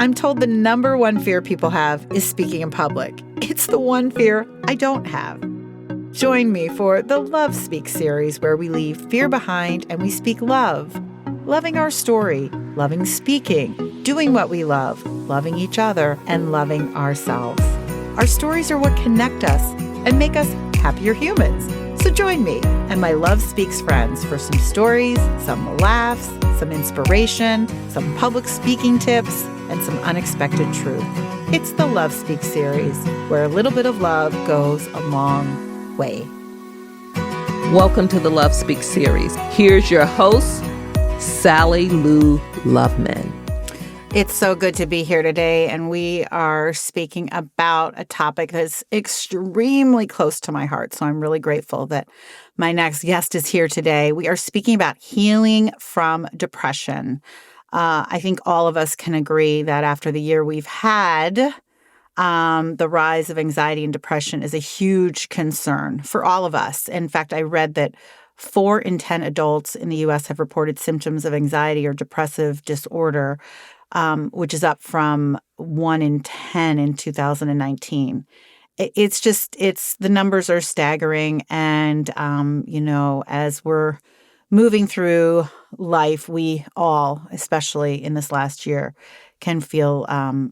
I'm told the number one fear people have is speaking in public. It's the one fear I don't have. Join me for the Love Speaks series, where we leave fear behind and we speak love. Loving our story, loving speaking, doing what we love, loving each other, and loving ourselves. Our stories are what connect us and make us happier humans. So join me and my Love Speaks friends for some stories, some laughs, some inspiration, some public speaking tips, and some unexpected truth. It's the Love Speaks series, where a little bit of love goes a long way. Welcome to the Love Speaks series. Here's your host, Sally Lou Loveman. It's so good to be here today, and we are speaking about a topic that's extremely close to my heart. So I'm really grateful that my next guest is here today. We are speaking about healing from depression. I think all of us can agree that after the year we've had, the rise of anxiety and depression is a huge concern for all of us. In fact, I read that 4 in 10 adults in the U.S. have reported symptoms of anxiety or depressive disorder, which is up from 1 in 10 in 2019. The numbers are staggering. And, as we're moving through life, we all, especially in this last year, can feel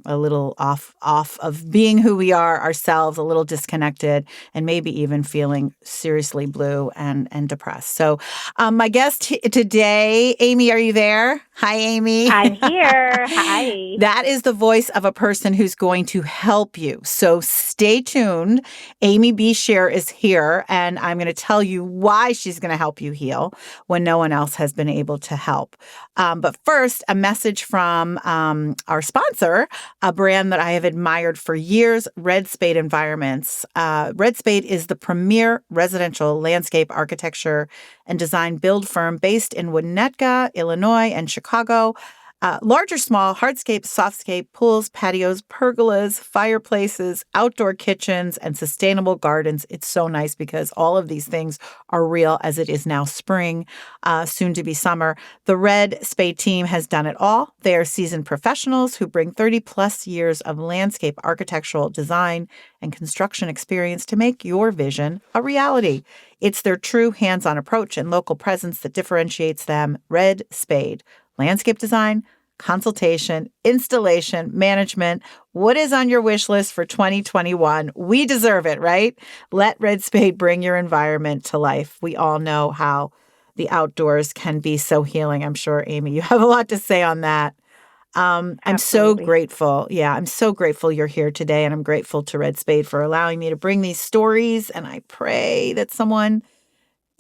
a little off of being who we are ourselves, a little disconnected, and maybe even feeling seriously blue and depressed. So my guest today, Amy, are you there? Hi, Amy. I'm here. Hi. That is the voice of a person who's going to help you. So stay tuned. Amy B. Scher is here, and I'm going to tell you why she's going to help you heal when no one else has been able to help. But first, a message from our sponsor, a brand that I have admired for years, Red Spade Environments. Red Spade is the premier residential landscape architecture and design build firm based in Winnetka, Illinois, and Chicago. Large or small, hardscape, softscape, pools, patios, pergolas, fireplaces, outdoor kitchens, and sustainable gardens. It's so nice because all of these things are real as it is now spring, soon to be summer. The Red Spade team has done it all. They are seasoned professionals who bring 30 plus years of landscape architectural design and construction experience to make your vision a reality. It's their true hands-on approach and local presence that differentiates them. Red Spade. Landscape design, consultation, installation, management. What is on your wish list for 2021? We deserve it, right? Let Red Spade bring your environment to life. We all know how the outdoors can be so healing. I'm sure, Amy, you have a lot to say on that. I'm so grateful. Yeah, I'm so grateful you're here today, and I'm grateful to Red Spade for allowing me to bring these stories. And I pray that someone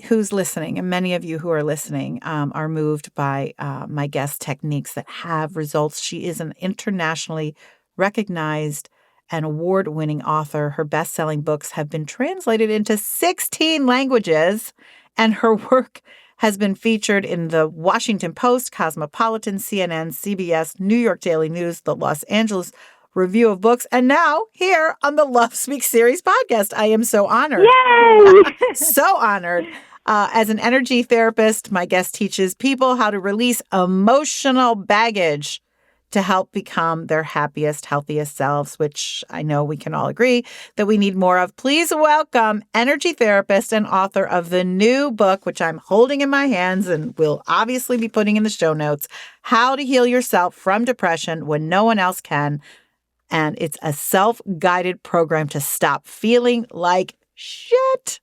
who's listening, and many of you who are listening, are moved by my guest's techniques that have results. She is an internationally recognized and award-winning author. Her best-selling books have been translated into 16 languages, and her work has been featured in the Washington Post, Cosmopolitan, CNN, CBS, New York Daily News, the Los Angeles Review of Books, and now here on the Love Speaks series podcast. I am so honored. Yay! So honored. As an energy therapist, my guest teaches people how to release emotional baggage to help become their happiest, healthiest selves, which I know we can all agree that we need more of. Please welcome energy therapist and author of the new book, which I'm holding in my hands and will obviously be putting in the show notes, How to Heal Yourself from Depression When No One Else Can. And it's a self-guided program to stop feeling like shit.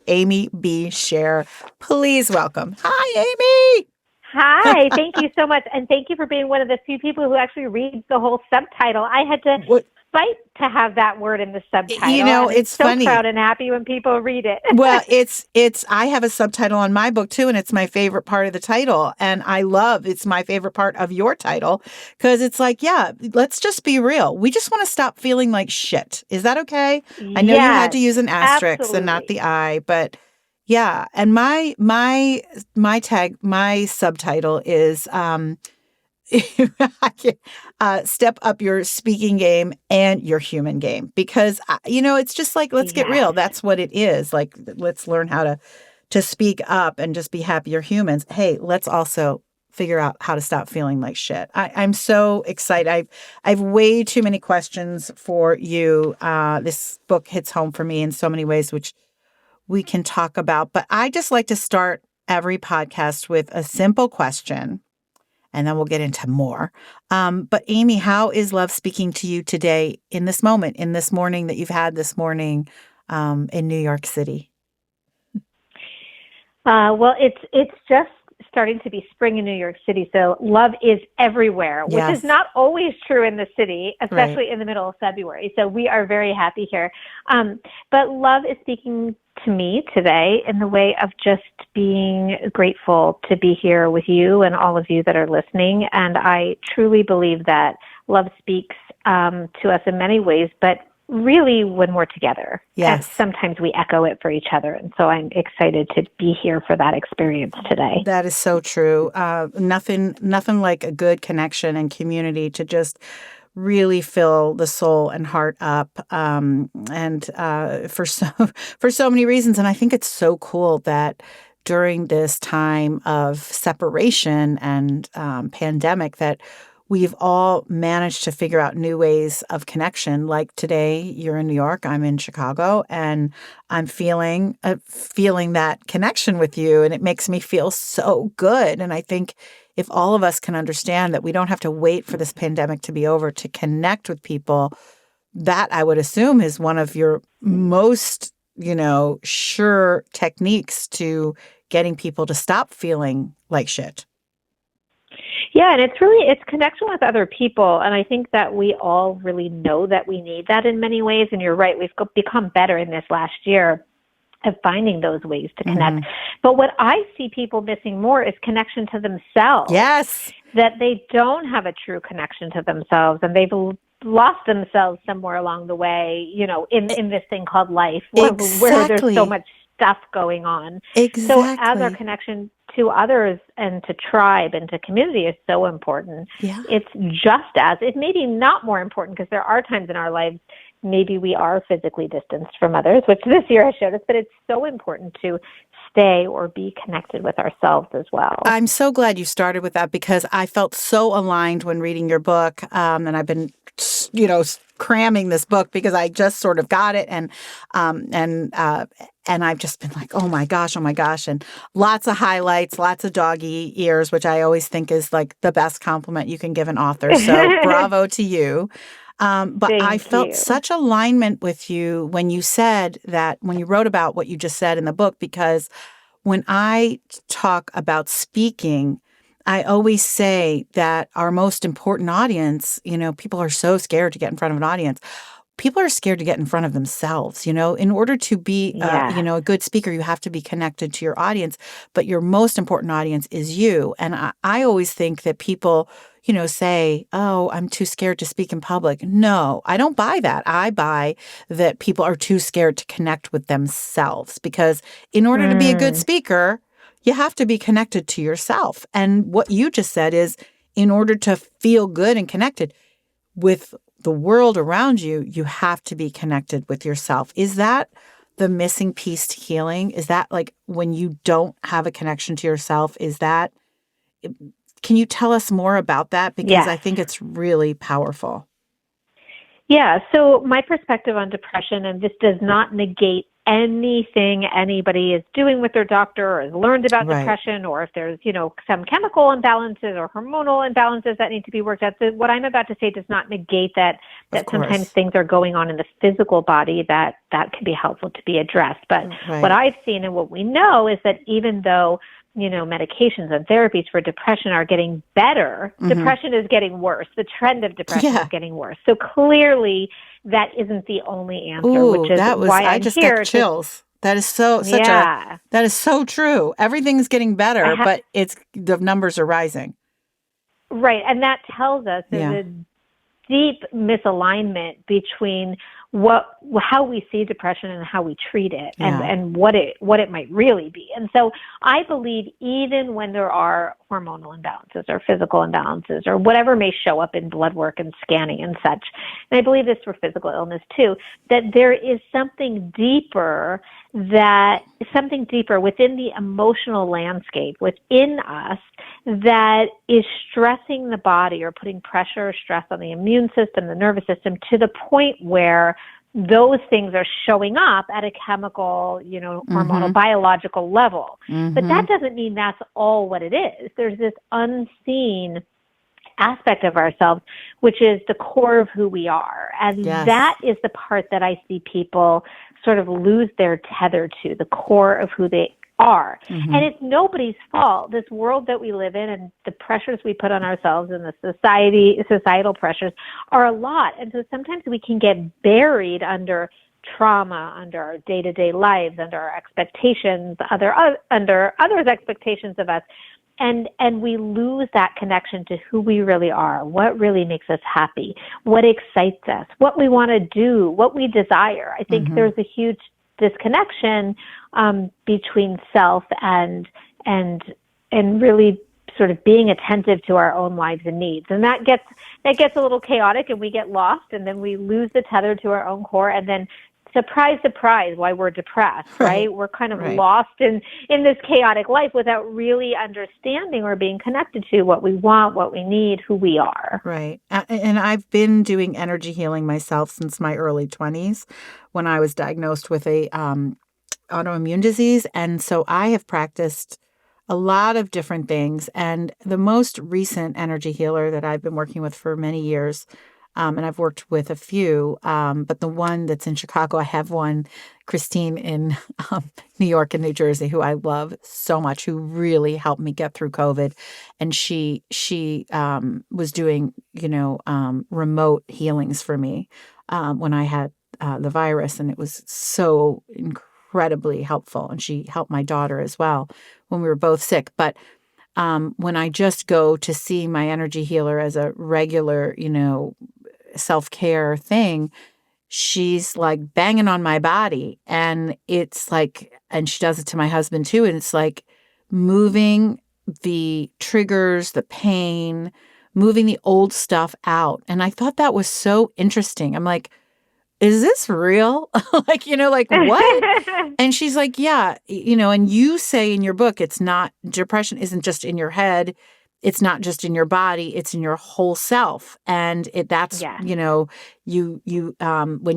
Amy B. Scher. Please welcome. Hi, Amy. Hi. Thank you so much. And thank you for being one of the few people who actually reads the whole subtitle. I had to fight to have that word in the subtitle. You know, it's so funny. Proud and happy when people read it. Well, I have a subtitle on my book too, and it's my favorite part of the title. And it's my favorite part of your title because it's like, yeah, let's just be real. We just want to stop feeling like shit. Is that okay? I know you had to use an asterisk absolutely. And not the I, but yeah. And my subtitle is, step up your speaking game and your human game because, it's just like, let's get real. That's what it is. Like, let's learn how to speak up and just be happier humans. Hey, let's also figure out how to stop feeling like shit. I'm so excited. I've way too many questions for you. This book hits home for me in so many ways, which we can talk about. But I just like to start every podcast with a simple question, and then we'll get into more. But Amy, how is love speaking to you today in this moment, in this morning that you've had this morning in New York City? Well, it's just starting to be spring in New York City, so love is everywhere, which is not always true in the city, especially in the middle of February. So we are very happy here. But love is speaking to me today in the way of just being grateful to be here with you and all of you that are listening. And I truly believe that love speaks to us in many ways, but really when we're together. Yes. And sometimes we echo it for each other. And so I'm excited to be here for that experience today. That is so true. Nothing like a good connection and community to just really fill the soul and heart up. And for so many reasons. And I think it's so cool that during this time of separation and pandemic that we've all managed to figure out new ways of connection. Like today, you're in New York, I'm in Chicago, and I'm feeling that connection with you, and it makes me feel so good. And I think if all of us can understand that we don't have to wait for this pandemic to be over to connect with people, that I would assume is one of your most, sure techniques to getting people to stop feeling like shit. Yeah, and it's connection with other people. And I think that we all really know that we need that in many ways. And you're right, we've become better in this last year of finding those ways to connect. Mm-hmm. But what I see people missing more is connection to themselves. Yes. That they don't have a true connection to themselves, and they've lost themselves somewhere along the way, in this thing called life, where there's so much stuff going on. Exactly. So as our connection to others and to tribe and to community is so important. Yeah. It's just as, it may be not more important, because there are times in our lives maybe we are physically distanced from others, which this year has showed us, but it's so important to stay or be connected with ourselves as well. I'm so glad you started with that, because I felt so aligned when reading your book, and I've been, cramming this book because I just sort of got it, and I've just been like, oh my gosh, and lots of highlights, lots of doggy ears, which I always think is like the best compliment you can give an author. So bravo to you. But I felt such alignment with you when you said that, when you wrote about what you just said in the book, because when I talk about speaking, I always say that our most important audience, people are so scared to get in front of an audience. People are scared to get in front of themselves. In order to be, a good speaker, you have to be connected to your audience. But your most important audience is you. And I always think that people, say, oh, I'm too scared to speak in public. No, I don't buy that. I buy that people are too scared to connect with themselves, because in order to be a good speaker, you have to be connected to yourself. And what you just said is, in order to feel good and connected with the world around you, you have to be connected with yourself. Is that the missing piece to healing? Is that like when you don't have a connection to yourself? Can you tell us more about that? Because I think it's really powerful. Yeah. So my perspective on depression, and this does not negate anything anybody is doing with their doctor or has learned about depression, or if there's, some chemical imbalances or hormonal imbalances that need to be worked out. So what I'm about to say does not negate that sometimes things are going on in the physical body that can be helpful to be addressed. But what I've seen and what we know is that even though medications and therapies for depression are getting better, depression is getting worse. The trend of depression is getting worse. So clearly that isn't the only answer, which is why I'm just here. Got chills. That is that is so true. Everything's getting better, but the numbers are rising. Right. And that tells us there's a deep misalignment between how we see depression and how we treat it, Yeah. and what it might really be. And so I believe even when there are hormonal imbalances or physical imbalances or whatever may show up in blood work and scanning and such, and I believe this for physical illness too, that there is something deeper within the emotional landscape within us that is stressing the body or putting pressure or stress on the immune system, the nervous system, to the point where those things are showing up at a chemical, hormonal, biological level. But that doesn't mean that's all what it is. There's this unseen aspect of ourselves, which is the core of who we are. And that is the part that I see people sort of lose their tether to, the core of who they are. And it's nobody's fault. This world that we live in and the pressures we put on ourselves and the societal pressures are a lot. And so sometimes we can get buried under trauma, under our day-to-day lives, under our expectations, under others' expectations of us. And we lose that connection to who we really are, what really makes us happy, what excites us, what we want to do, what we desire. I think there's a huge disconnection between self and really sort of being attentive to our own lives and needs. And that gets a little chaotic, and we get lost, and then we lose the tether to our own core, and then surprise, why we're depressed, right? We're kind of lost in this chaotic life without really understanding or being connected to what we want, what we need, who we are. Right. And I've been doing energy healing myself since my early 20s when I was diagnosed with a autoimmune disease. And so I have practiced a lot of different things. And the most recent energy healer that I've been working with for many years, and I've worked with a few, but the one that's in Chicago, I have one, Christine in New York and New Jersey, who I love so much, who really helped me get through COVID. And she was doing, remote healings for me when I had the virus, and it was so incredibly helpful. And she helped my daughter as well when we were both sick. But when I just go to see my energy healer as a regular, self-care thing, she's like banging on my body. And it's like, and she does it to my husband too. And it's like moving the triggers, the pain, moving the old stuff out. And I thought that was so interesting. I'm like, is this real? like what? And she's like, yeah, and you say in your book, it's not, depression isn't just in your head. It's not just in your body, it's in your whole self. And that's, you when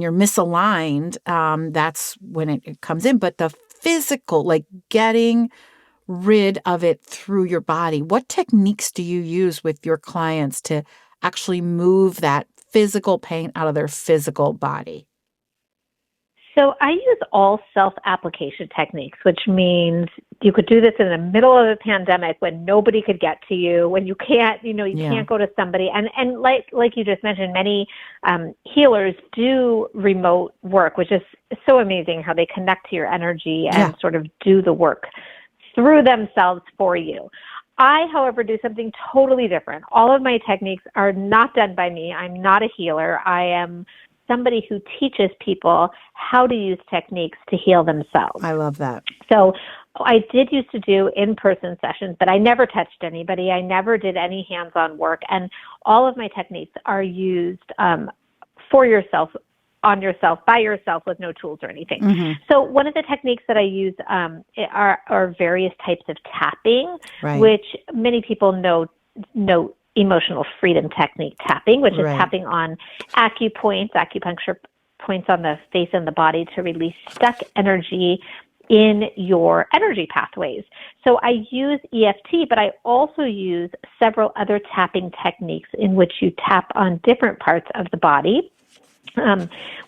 you're misaligned, that's when it comes in. But the physical, like getting rid of it through your body, what techniques do you use with your clients to actually move that physical pain out of their physical body? So I use all self-application techniques, which means you could do this in the middle of a pandemic when nobody could get to you, when you can't, can't go to somebody. And like you just mentioned, many healers do remote work, which is so amazing how they connect to your energy and sort of do the work through themselves for you. I, however, do something totally different. All of my techniques are not done by me. I'm not a healer. I am somebody who teaches people how to use techniques to heal themselves. I love that. So I did used to do in-person sessions, but I never touched anybody. I never did any hands-on work. And all of my techniques are used for yourself, on yourself, by yourself, with no tools or anything. So one of the techniques that I use are various types of tapping, which many people know emotional freedom technique tapping, which is tapping on acupuncture points on the face and the body to release stuck energy in your energy pathways. So I use EFT, but I also use several other tapping techniques in which you tap on different parts of the body,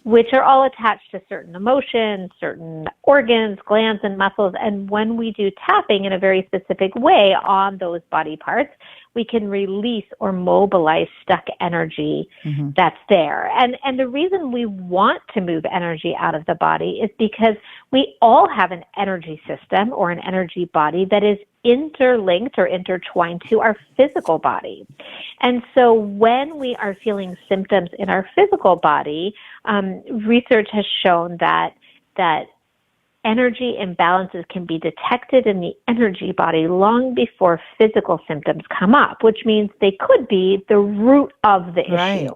which are all attached to certain emotions, certain organs, glands, and muscles. And when we do tapping in a very specific way on those body parts, we can release or mobilize stuck energy that's there. And the reason we want to move energy out of the body is because we all have an energy system or an energy body that is interlinked or intertwined to our physical body. And so when we are feeling symptoms in our physical body, research has shown that energy imbalances can be detected in the energy body long before physical symptoms come up, which means they could be the root of the issue.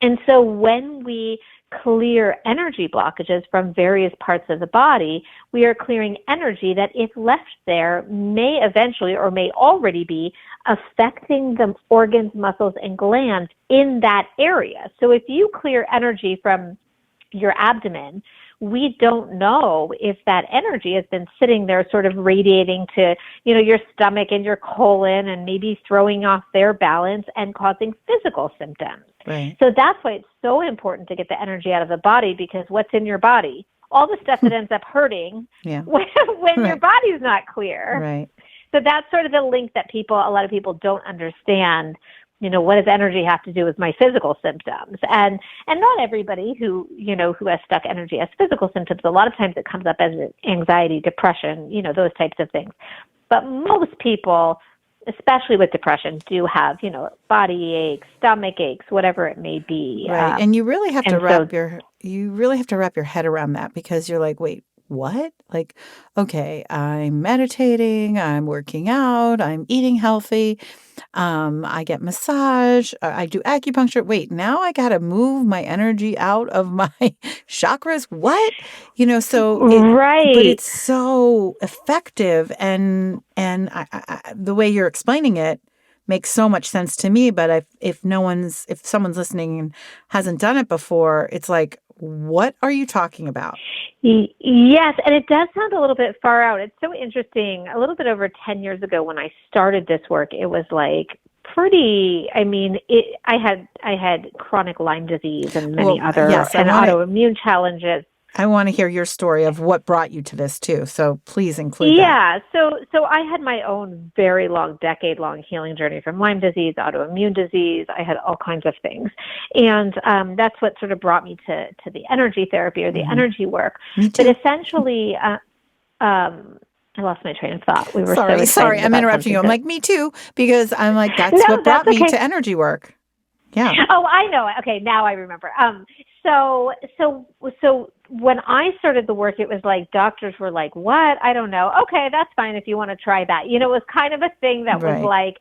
And so when we clear energy blockages from various parts of the body, we are clearing energy that, if left there, may eventually or may already be affecting the organs, muscles, and glands in that area. So if you clear energy from your abdomen, we don't know if that energy has been sitting there sort of radiating to, your stomach and your colon and maybe throwing off their balance and causing physical symptoms. Right. So that's why it's so important to get the energy out of the body, because what's in your body? All the stuff that ends up hurting when your body's not clear. Right. So that's sort of the link that a lot of people don't understand. What does energy have to do with my physical symptoms? And not everybody who has stuck energy has physical symptoms. A lot of times it comes up as anxiety, depression, those types of things. But most people, especially with depression, do have, body aches, stomach aches, whatever it may be. Right. And you really have to wrap your head around that, because you're like, wait, what? Like, okay, I'm meditating, I'm working out, I'm eating healthy, I get massage, I do acupuncture. Wait, now I got to move my energy out of my chakras. What? But it's so effective, and the way you're explaining it makes so much sense to me. But if someone's listening and hasn't done it before, it's like, what are you talking about? Yes, and it does sound a little bit far out. It's so interesting. A little bit over 10 years ago when I started this work, it was like I had chronic Lyme disease and many other autoimmune challenges. I want to hear your story of what brought you to this too. So please include that. Yeah. So I had my own very long, decade-long healing journey from Lyme disease, autoimmune disease. I had all kinds of things. And that's what sort of brought me to the energy therapy or the energy work. Me too. But essentially, I lost my train of thought. We were sorry, I'm interrupting you. I'm like, me too, because I'm like, that's what brought me to energy work. Yeah. Oh, I know. Okay, now I remember. So when I started the work, it was like doctors were like, "What? I don't know. Okay, that's fine if you want to try that." It was kind of a thing that was like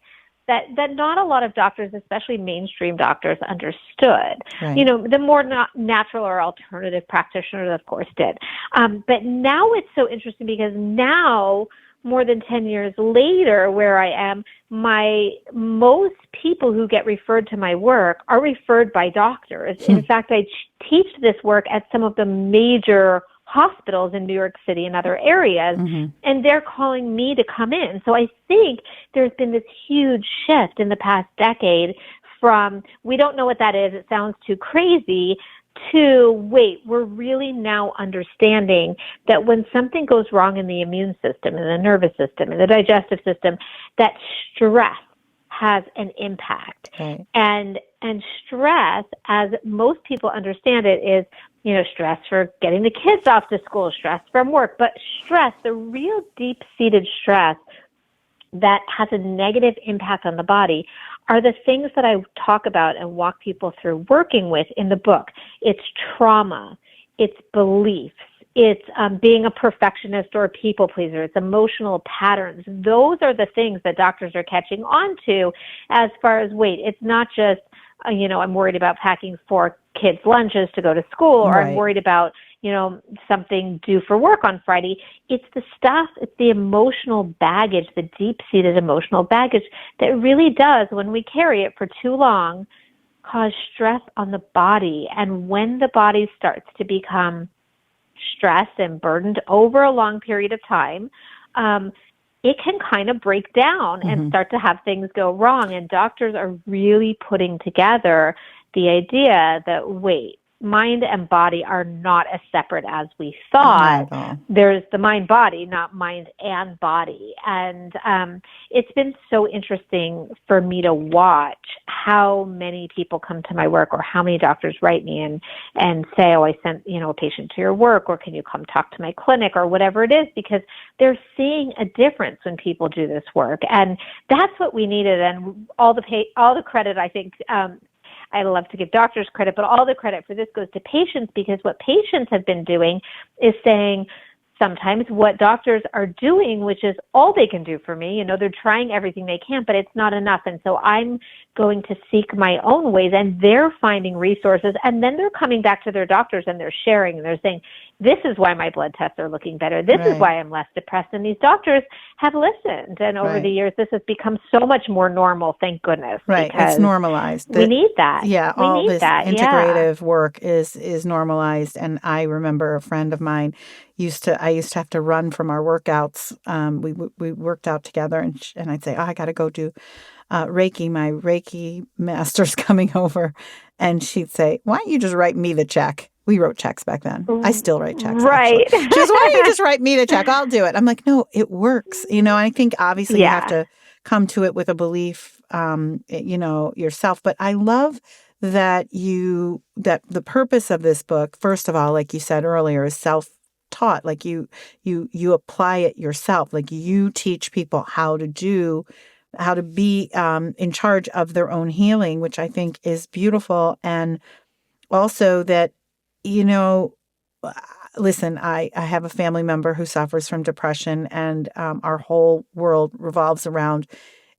that not a lot of doctors, especially mainstream doctors, understood. Right. The more natural or alternative practitioners, of course, did. But now it's so interesting because now, more than 10 years later, where I am, most people who get referred to my work are referred by doctors. In fact, I teach this work at some of the major hospitals in New York City and other areas, and they're calling me to come in. So I think there's been this huge shift in the past decade from, we don't know what that is, it sounds too crazy, to, wait, we're really now understanding that when something goes wrong in the immune system, in the nervous system, in the digestive system, that stress has an impact. Right. And stress, as most people understand it, is, stress for getting the kids off to school, stress from work, but stress, the real deep-seated stress that has a negative impact on the body, are the things that I talk about and walk people through working with in the book. It's trauma, it's beliefs, it's being a perfectionist or a people pleaser, it's emotional patterns. Those are the things that doctors are catching on to as far as, wait, it's not just, I'm worried about packing 4 kids' lunches to go to school, or I'm worried about, something due for work on Friday. It's the stuff, it's the emotional baggage, the deep-seated emotional baggage that really does, when we carry it for too long, cause stress on the body. And when the body starts to become stressed and burdened over a long period of time, it can kind of break down and start to have things go wrong. And doctors are really putting together the idea that, wait, mind and body are not as separate as we Not thought. at all. There's the mind-body, not mind and body. And it's been so interesting for me to watch how many people come to my work, or how many doctors write me and say, oh, I sent, a patient to your work, or can you come talk to my clinic, or whatever it is, because they're seeing a difference when people do this work. And that's what we needed. And all the credit, I think, I love to give doctors credit, but all the credit for this goes to patients, because what patients have been doing is saying sometimes what doctors are doing, which is all they can do for me. They're trying everything they can, but it's not enough. And so I'm going to seek my own ways, and they're finding resources. And then they're coming back to their doctors and they're sharing, and they're saying, this is why my blood tests are looking better. This is why I'm less depressed. And these doctors have listened. And over the years, this has become so much more normal. Thank goodness. Right. It's normalized. We need that. Yeah. All this integrative work is normalized. And I remember a friend of mine I used to have to run from our workouts. We worked out together, and I'd say, oh, I got to go do Reiki. My Reiki master's coming over. And she'd say, why don't you just write me the check? We wrote checks back then. I still write checks. Right. Actually. She goes, why don't you just write me the check? I'll do it. I'm like, no, it works. I think obviously you have to come to it with a belief, yourself. But I love that the purpose of this book, first of all, like you said earlier, is self-taught. Like you apply it yourself. Like you teach people how to be in charge of their own healing, which I think is beautiful. And also that, listen, I have a family member who suffers from depression, and our whole world revolves around,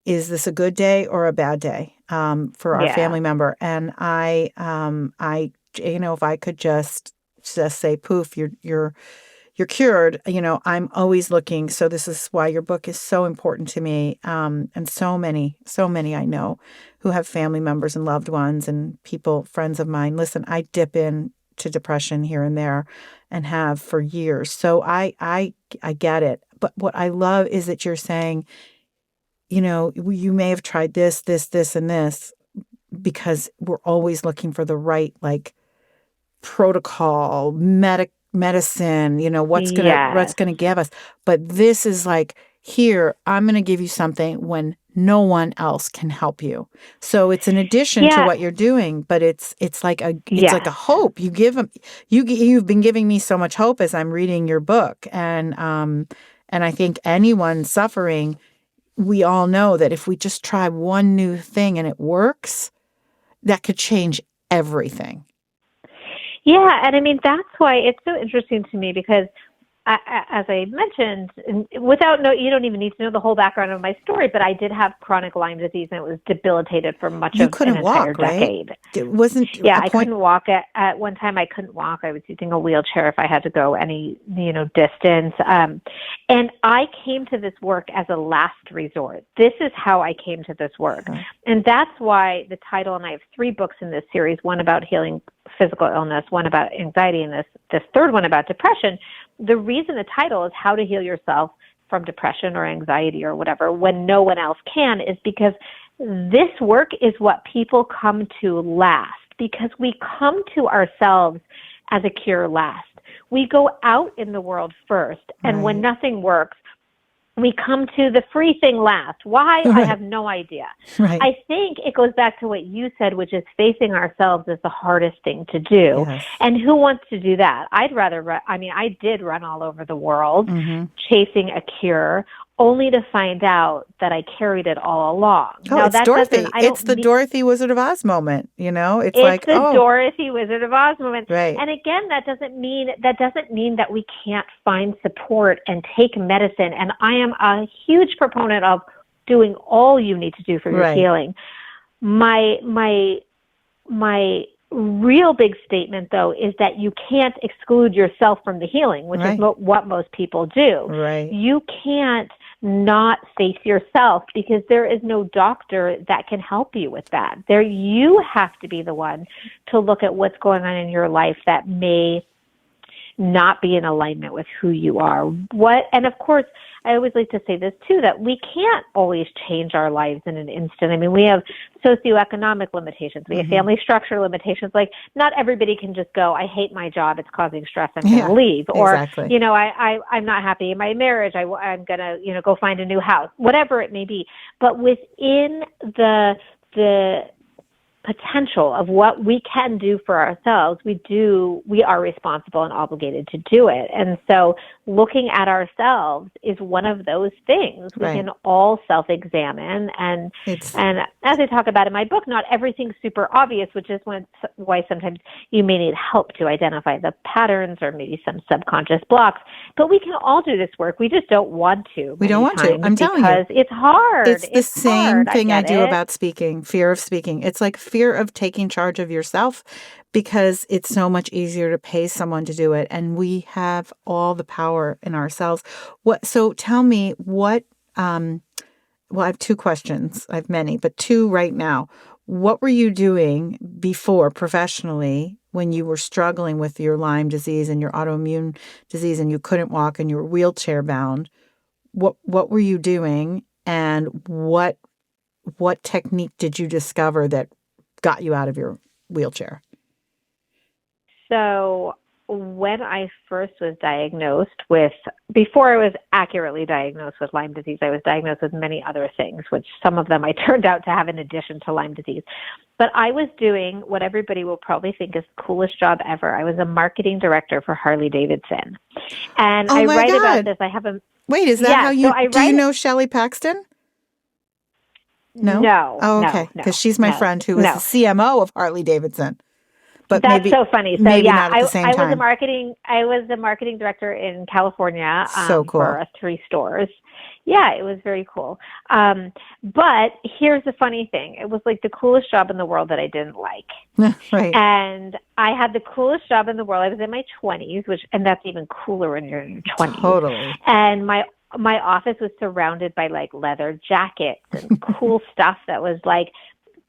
is this a good day or a bad day for our family member? And I if I could just say, poof, you're cured. I'm always looking. So this is why your book is so important to me. And so many I know who have family members and loved ones and people, friends of mine. Listen, I dip in to depression here and there and have for years. So I get it. But what I love is that you're saying, you may have tried this, and this, because we're always looking for the right, protocol, medicine, what's going to give us. But this is like, here, I'm going to give you something when no one else can help you. So it's an addition to what you're doing, but it's like like a hope you give them. You've been giving me so much hope as I'm reading your book, and I think anyone suffering, we all know that if we just try one new thing and it works, that could change everything. Yeah, and I mean, that's why it's so interesting to me, because as I mentioned, you don't even need to know the whole background of my story, but I did have chronic Lyme disease, and it was debilitated for much of an entire decade. It wasn't. I couldn't walk. At one time, I couldn't walk. I was using a wheelchair if I had to go any distance. And I came to this work as a last resort. This is how I came to this work, and that's why the title. And I have 3 books in this series: one about healing physical illness, one about anxiety, and this third one about depression. The reason the title is How to Heal Yourself from Depression or Anxiety or whatever when no one else can is because this work is what people come to last, because we come to ourselves as a cure last. We go out in the world first, and when nothing works, we come to the free thing last. Why? I have no idea. I think it goes back to what you said, which is facing ourselves is the hardest thing to do. And who wants to do that? I'd rather I did run all over the world chasing a cure, only to find out that I carried it all along. Oh, now, it's Dorothy. It's the Dorothy Wizard of Oz moment, It's like the Dorothy Wizard of Oz moment. Right. And again, that doesn't mean that we can't find support and take medicine. And I am a huge proponent of doing all you need to do for your healing. My real big statement, though, is that you can't exclude yourself from the healing, which is what most people do. Right. You can't not face yourself, because there is no doctor that can help you with that. You have to be the one to look at what's going on in your life that may not be in alignment with who you are. And of course, I always like to say this too, that we can't always change our lives in an instant. I mean, we have socioeconomic limitations. We have family structure limitations. Like, not everybody can just go, I hate my job, it's causing stress, I'm going to leave. Or, exactly. I'm not happy in my marriage, I'm going to, go find a new house, whatever it may be. But within the potential of what we can do for ourselves, we are responsible and obligated to do it. And so looking at ourselves is one of those things. We can all self-examine. And as I talk about in my book, not everything's super obvious, which is why sometimes you may need help to identify the patterns or maybe some subconscious blocks. But we can all do this work. We just don't want to. We don't want to. I'm telling you. Because it's hard. It's the same thing I do about speaking, fear of speaking. It's like fear of taking charge of yourself, because it's so much easier to pay someone to do it. And we have all the power in ourselves. So tell me what, I have two questions. I have many, but two right now. What were you doing before professionally when you were struggling with your Lyme disease and your autoimmune disease and you couldn't walk and you were wheelchair bound? What were you doing, and what technique did you discover that got you out of your wheelchair? So when I first was before I was accurately diagnosed with Lyme disease, I was diagnosed with many other things, which some of them I turned out to have in addition to Lyme disease. But I was doing what everybody will probably think is the coolest job ever. I was a marketing director for Harley Davidson. And I write about this. I have a... Wait, is that how you... do you know Shelley Paxton? No? No. Oh, okay. Because she's my friend who was the CMO of Harley Davidson. But that's so funny. So maybe not at the same time. I was the marketing director in California so cool. for 3 stores. Yeah, it was very cool. But here's the funny thing. It was like the coolest job in the world that I didn't like. Right. And I had the coolest job in the world. I was in my 20s, and that's even cooler when you're in your 20s. Totally. And my office was surrounded by like leather jackets and cool stuff that was like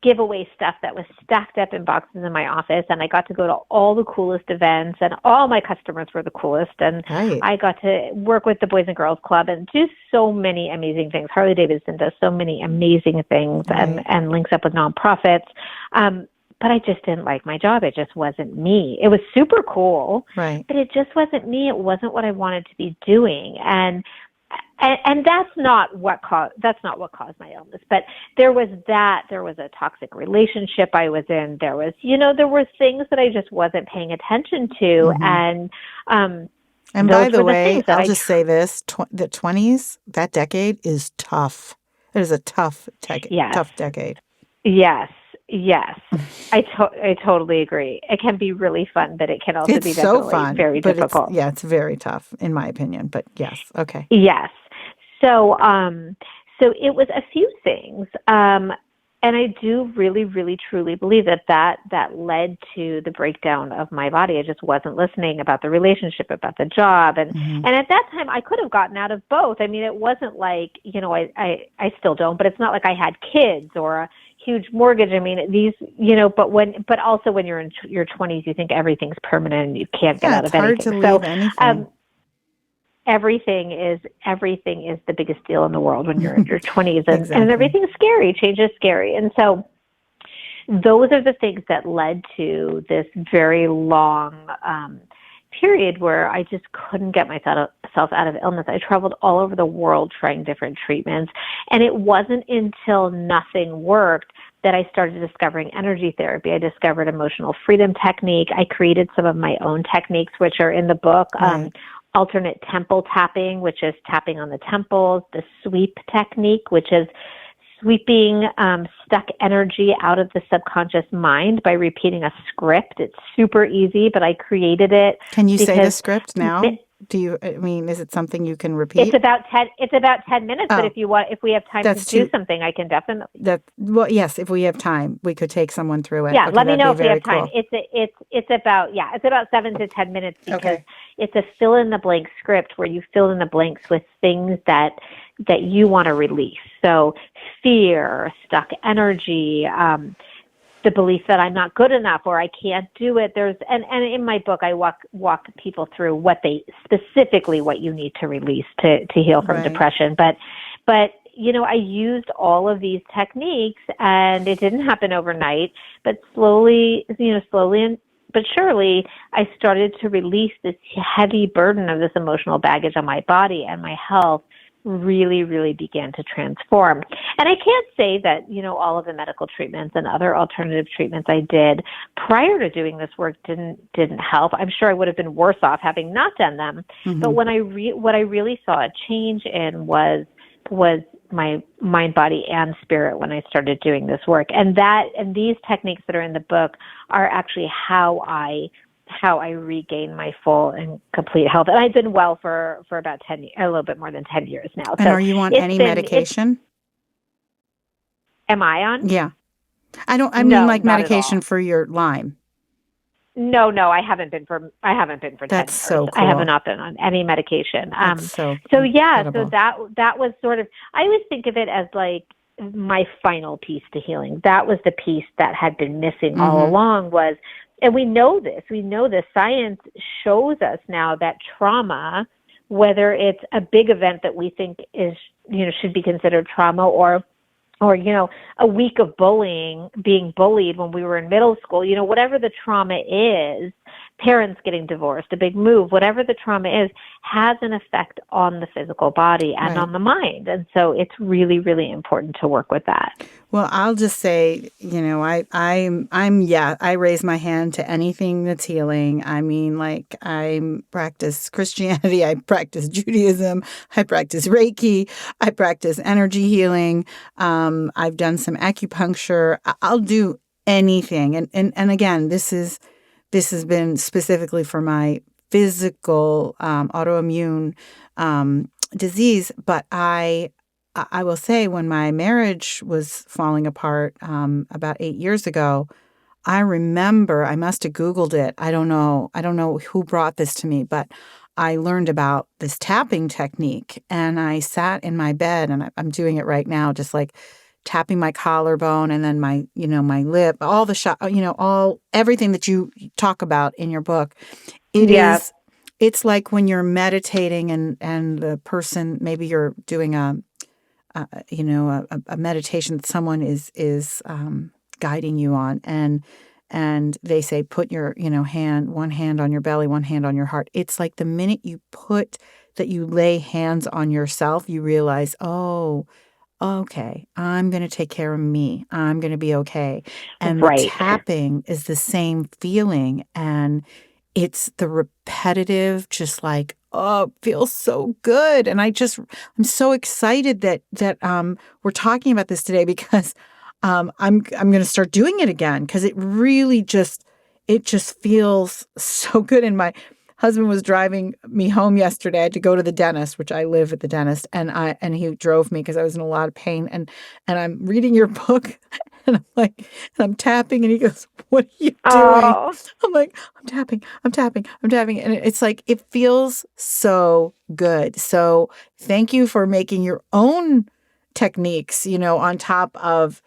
giveaway stuff that was stacked up in boxes in my office. And I got to go to all the coolest events, and all my customers were the coolest. And I got to work with the Boys and Girls Club and do so many amazing things. Harley Davidson does so many amazing things and links up with nonprofits. But I just didn't like my job. It just wasn't me. It was super cool, but it just wasn't me. It wasn't what I wanted to be doing. And that's not what caused my illness. But there was a toxic relationship I was in. There were things that I just wasn't paying attention to. And by the way, I'll just say this, the 20s, that decade is tough. It is a tough decade. Yes. I totally agree. It can be really fun, but it can also be definitely fun, very difficult. It's very tough in my opinion, but yes. Okay. Yes. So it was a few things. And I do really, really, truly believe that led to the breakdown of my body. I just wasn't listening about the relationship, about the job. And at that time, I could have gotten out of both. I mean, it wasn't like, I still don't, but it's not like I had kids or a huge mortgage. I mean, but also when you're in your 20s, you think everything's permanent and you can't get out of anything. It's hard to leave anything. Everything is the biggest deal in the world when you're in your 20s, and everything's scary. Change is scary. And so those are the things that led to this very long period where I just couldn't get myself out of illness. I traveled all over the world trying different treatments, and it wasn't until nothing worked that I started discovering energy therapy. I discovered emotional freedom technique. I created some of my own techniques, which are in the book. Alternate temple tapping, which is tapping on the temples, the sweep technique, which is sweeping stuck energy out of the subconscious mind by repeating a script. It's super easy, but I created it. Can you say the script now? Is it something you can repeat? It's about 10 minutes, but if we have time to do something, I can definitely. Yes, if we have time, we could take someone through it. Yeah, okay, let me know if we have time. Cool. It's about 7 to 10 minutes because it's a fill in the blank script where you fill in the blanks with things that you want to release. So fear, stuck energy, the belief that I'm not good enough or I can't do it. And in my book, I walk people through what you need to release to heal from depression. But, I used all of these techniques, and it didn't happen overnight, but slowly but surely, I started to release this heavy burden of this emotional baggage on my body, and my health really, really began to transform. And I can't say that, all of the medical treatments and other alternative treatments I did prior to doing this work didn't help. I'm sure I would have been worse off having not done them. Mm-hmm. But what I really saw a change in was my mind, body, and spirit when I started doing this work. And these techniques that are in the book are actually how I regain my full and complete health. And I've been well for about 10 years, a little bit more than 10 years now. And are you on any medication? Am I on? Yeah. I mean like medication for your Lyme. No, I haven't been for 10 years. That's so cool. I have not been on any medication. So that was sort of, I always think of it as like my final piece to healing. That was the piece that had been missing all along and we know this. Science shows us now that trauma, whether it's a big event that we think is, should be considered trauma or a week of being bullied when we were in middle school, whatever the trauma is, parents getting divorced, a big move, whatever the trauma is, has an effect on the physical body and on the mind. And so it's really, really important to work with that. Well, I'll just say, I raise my hand to anything that's healing. I mean, like, I practice Christianity, I practice Judaism, I practice Reiki, I practice energy healing. I've done some acupuncture. I'll do anything. And again, this has been specifically for my physical autoimmune disease. But I will say when my marriage was falling apart about 8 years ago, I remember, I must have Googled it. I don't know who brought this to me, but I learned about this tapping technique. And I sat in my bed, and I'm doing it right now, just like tapping my collarbone and then my lip, all the everything that you talk about in your book. It's like when you're meditating and the person, maybe you're doing a meditation that someone is guiding you on, and they say, put your, one hand on your belly, one hand on your heart. It's like the minute you lay hands on yourself, you realize, oh, okay, I'm going to take care of me. I'm going to be okay. And the tapping is the same feeling. And it's the repetitive, just like, oh, it feels so good. And I'm so excited that we're talking about this today, because I'm going to start doing it again, because it really just feels so good. And my husband was driving me home yesterday. I had to go to the dentist, which I live at the dentist, and he drove me because I was in a lot of pain. And I'm reading your book, and I'm tapping, and he goes, "What are you doing?" Oh. I'm like, I'm tapping, and it's like it feels so good. So thank you for making your own techniques, on top of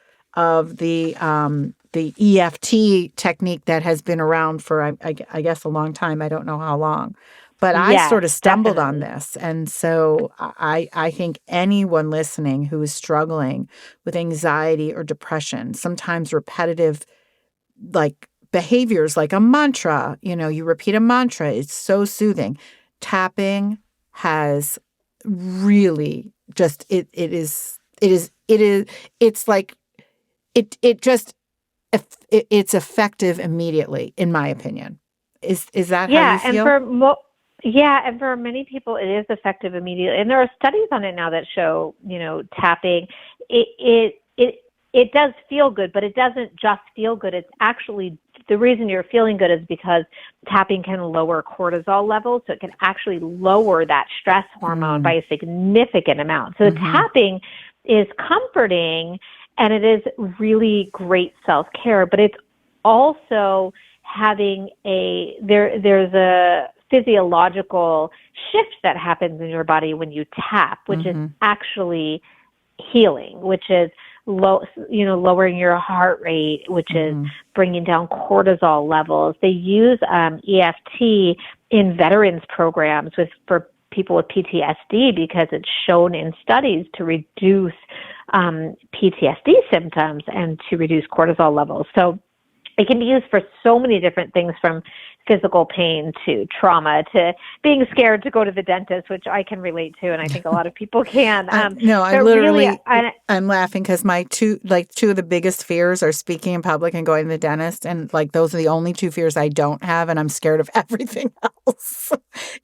the EFT technique that has been around for, I guess, a long time. I don't know how long. But I sort of stumbled on this. And so I think anyone listening who is struggling with anxiety or depression, sometimes repetitive, like behaviors, like a mantra, you repeat a mantra, it's so soothing. Tapping has really just, it's like, it's effective immediately, in my opinion. Is that how you feel? And for many people, it is effective immediately. And there are studies on it now that show, tapping, it does feel good, but it doesn't just feel good. It's actually, the reason you're feeling good is because tapping can lower cortisol levels. So it can actually lower that stress hormone by a significant amount. So tapping is comforting, and it is really great self-care, but it's also having there's a physiological shift that happens in your body when you tap, which is actually healing, which is lowering your heart rate, which is bringing down cortisol levels. They use EFT in veterans programs for people with PTSD because it's shown in studies to reduce PTSD symptoms and to reduce cortisol levels. So it can be used for so many different things, from physical pain to trauma to being scared to go to the dentist, which I can relate to, and I think a lot of people can. I'm laughing because my two of the biggest fears are speaking in public and going to the dentist, and like those are the only two fears I don't have, and I'm scared of everything else.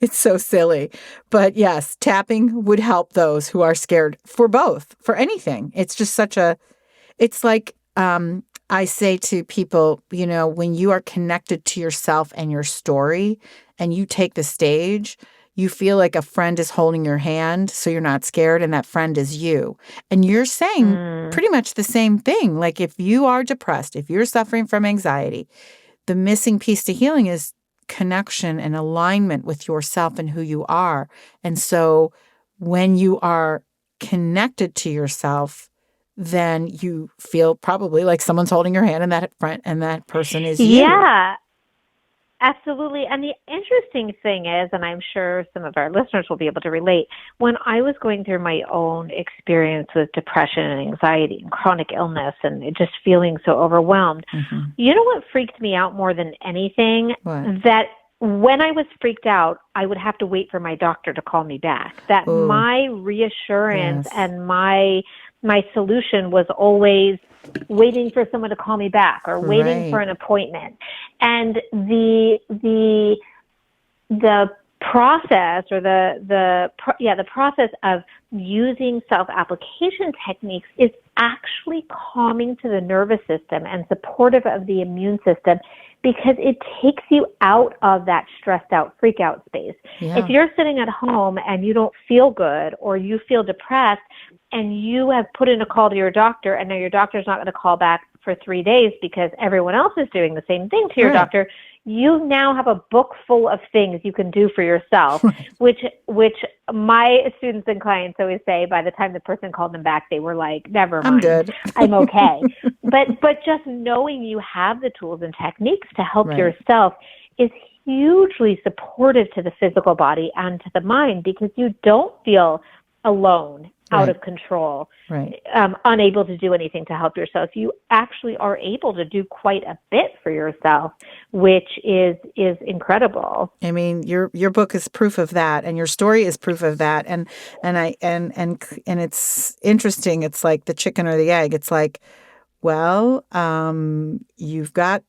It's so silly. But yes, tapping would help those who are scared for both, for anything. It's just it's like, I say to people, when you are connected to yourself and your story and you take the stage, you feel like a friend is holding your hand, so you're not scared, and that friend is you. And you're saying pretty much the same thing. Like, if you are depressed, if you're suffering from anxiety, the missing piece to healing is connection and alignment with yourself and who you are. And so when you are connected to yourself, then you feel probably like someone's holding your hand, and that person is you. Yeah, absolutely. And the interesting thing is, and I'm sure some of our listeners will be able to relate, when I was going through my own experience with depression and anxiety and chronic illness and just feeling so overwhelmed, you know what freaked me out more than anything? What? That when I was freaked out, I would have to wait for my doctor to call me back. That my reassurance and my solution was always waiting for someone to call me back or waiting for an appointment. And the process, or the process of using self-application techniques is actually calming to the nervous system and supportive of the immune system, because it takes you out of that stressed out, freak out space. Yeah. If you're sitting at home and you don't feel good, or you feel depressed, and you have put in a call to your doctor, and now your doctor's not going to call back for 3 days because everyone else is doing the same thing to your doctor, you now have a book full of things you can do for yourself, which my students and clients always say by the time the person called them back, they were like, never mind, I'm good. I'm okay. But just knowing you have the tools and techniques to help yourself is hugely supportive to the physical body and to the mind, because you don't feel alone, out of control, unable to do anything to help yourself. You actually are able to do quite a bit for yourself, which is incredible. I mean, your book is proof of that, and your story is proof of that. And it's interesting. It's like the chicken or the egg. It's like, well, you've got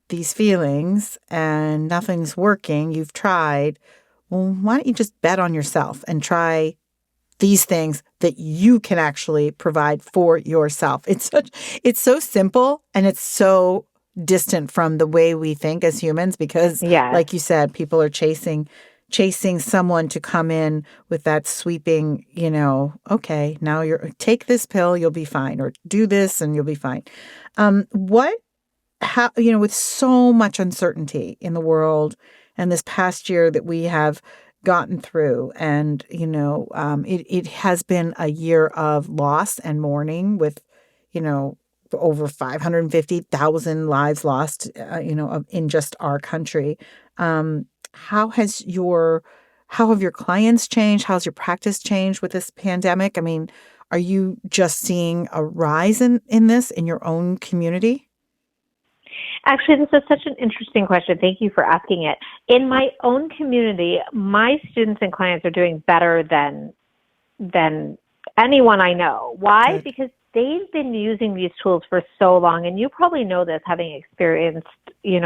these feelings and nothing's working. You've tried. Well, why don't you just bet on yourself and try these things that you can actually provide for yourself? It's so simple, and it's so distant from the way we think as humans, because like you said, people are chasing someone to come in with that sweeping, okay, now take this pill, you'll be fine, or do this and you'll be fine. With so much uncertainty in the world, and this past year that we have gotten through, and it has been a year of loss and mourning, with over 550,000 lives lost in just our country. How have your clients changed? How's your practice changed with this pandemic? I mean, are you just seeing a rise in this in your own community? Actually, this is such an interesting question. Thank you for asking it. In my own community, my students and clients are doing better than anyone I know. Why? Good. Because they've been using these tools for so long, and you probably know this, having experienced, an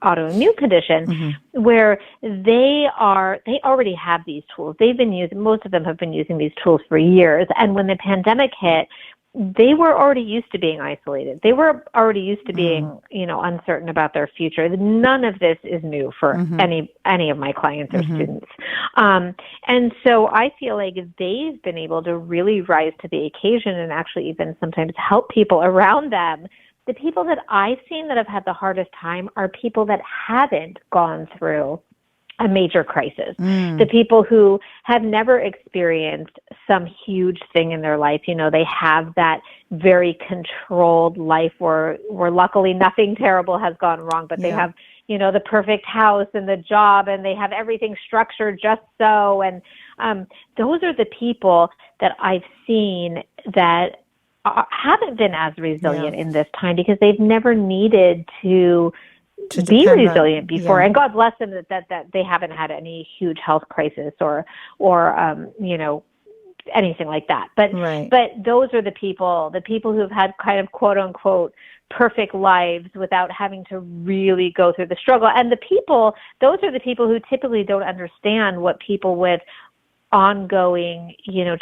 autoimmune condition, where they already have these tools. Most of them have been using these tools for years. And when the pandemic hit, they were already used to being isolated. They were already used to being, uncertain about their future. None of this is new for any of my clients or students. And so I feel like they've been able to really rise to the occasion, and actually even sometimes help people around them. The people that I've seen that have had the hardest time are people that haven't gone through a major crisis. Mm. The people who have never experienced some huge thing in their life, they have that very controlled life where luckily nothing terrible has gone wrong, but they have, the perfect house and the job, and they have everything structured just so. And those are the people that I've seen that haven't been as resilient in this time because they've never needed to be resilient before. And God bless them that they haven't had any huge health crisis or anything like that. But those are the people who've had kind of quote unquote perfect lives without having to really go through the struggle. And those are the people who typically don't understand what people with ongoing,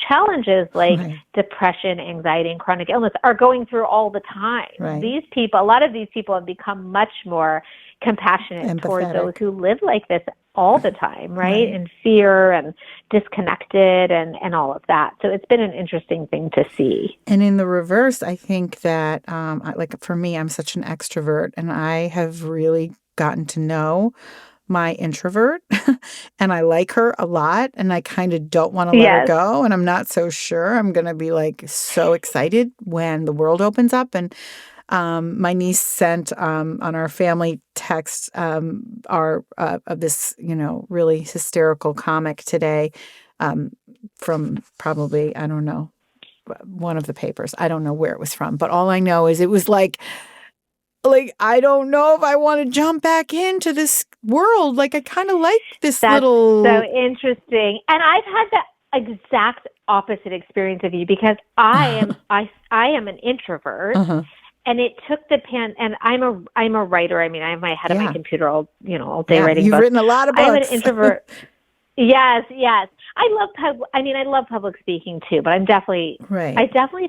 challenges like depression, anxiety, and chronic illness are going through all the time. A lot of these people have become much more compassionate towards those who live like this all the time, right? And fear and disconnected and all of that. So it's been an interesting thing to see. And in the reverse, I think that, like for me, I'm such an extrovert, and I have really gotten to know my introvert and I like her a lot, and I kind of don't want to let her go, and I'm not so sure I'm going to be like so excited when the world opens up. And my niece sent on our family text of this really hysterical comic today from probably, I don't know, one of the papers. I don't know where it was from, but all I know is it was like I don't know if I want to jump back into this world. Like I kind of like this little. That's so interesting. And I've had the exact opposite experience of you because I am an introvert. And it took and I'm a writer. I mean, I have my head on my computer all day writing You've books. written a lot of books. I'm an introvert. Yes. I love public speaking too, but I definitely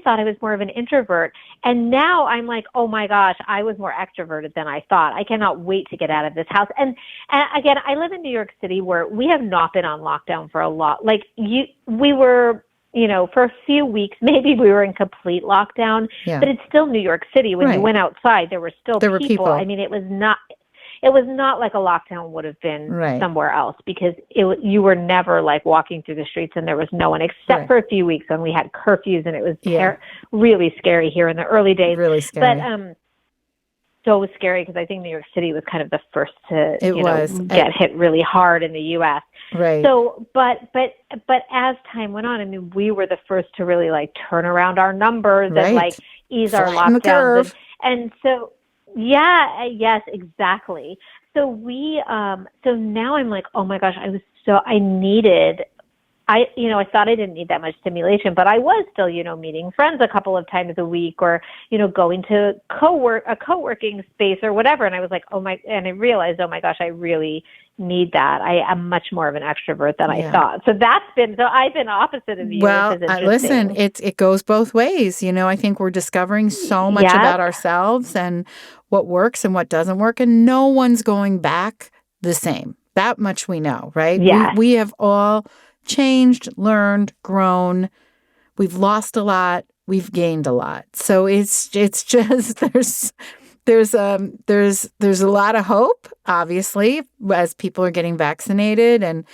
thought I was more of an introvert. And now I'm like, oh my gosh, I was more extroverted than I thought. I cannot wait to get out of this house. And again, I live in New York City where we have not been on lockdown for a lot. We were, for a few weeks, maybe we were in complete lockdown, but it's still New York City. When you went outside, there were people. I mean, it was not like a lockdown would have been somewhere else because you were never like walking through the streets and there was no one except for a few weeks when we had curfews, and it was really scary here in the early days. Really scary. But so scary because I think New York City was kind of the first to get hit really hard in the U.S. Right. So, but as time went on, I mean, we were the first to really like turn around our numbers and like ease our lockdowns, and so. Yeah, yes, exactly. So so now I'm like, oh my gosh, I thought I didn't need that much stimulation, but I was still, meeting friends a couple of times a week or, going to a co-working space or whatever. And I was like, and I realized, oh my gosh, I really need that. I am much more of an extrovert than I thought. So I've been opposite of you. Well, listen, it goes both ways. I think we're discovering so much about ourselves and what works and what doesn't work, and no one's going back the same. That much we know, right? Yes. We have all changed, learned, grown. We've lost a lot. We've gained a lot. So it's just there's a lot of hope, obviously, as people are getting vaccinated and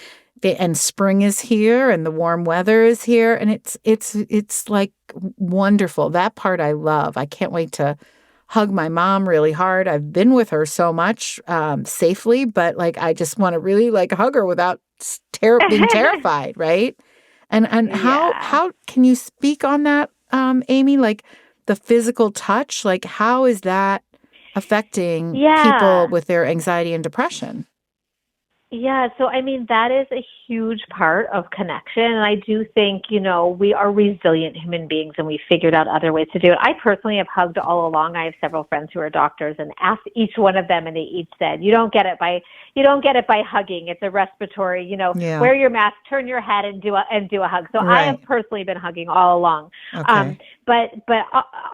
spring is here and the warm weather is here, and it's like wonderful. That part I love. I can't wait to hug my mom really hard. I've been with her so much safely, but like I just want to really like hug her without being terrified, right? And how can you speak on that, Amy? Like the physical touch, like how is that affecting people with their anxiety and depression? Yeah, so I mean, that is a huge part of connection. And I do think, we are resilient human beings and we figured out other ways to do it. I personally have hugged all along. I have several friends who are doctors and asked each one of them and they each said, you don't get it by hugging. It's a respiratory, wear your mask, turn your head and do a hug. So I have personally been hugging all along. Okay. But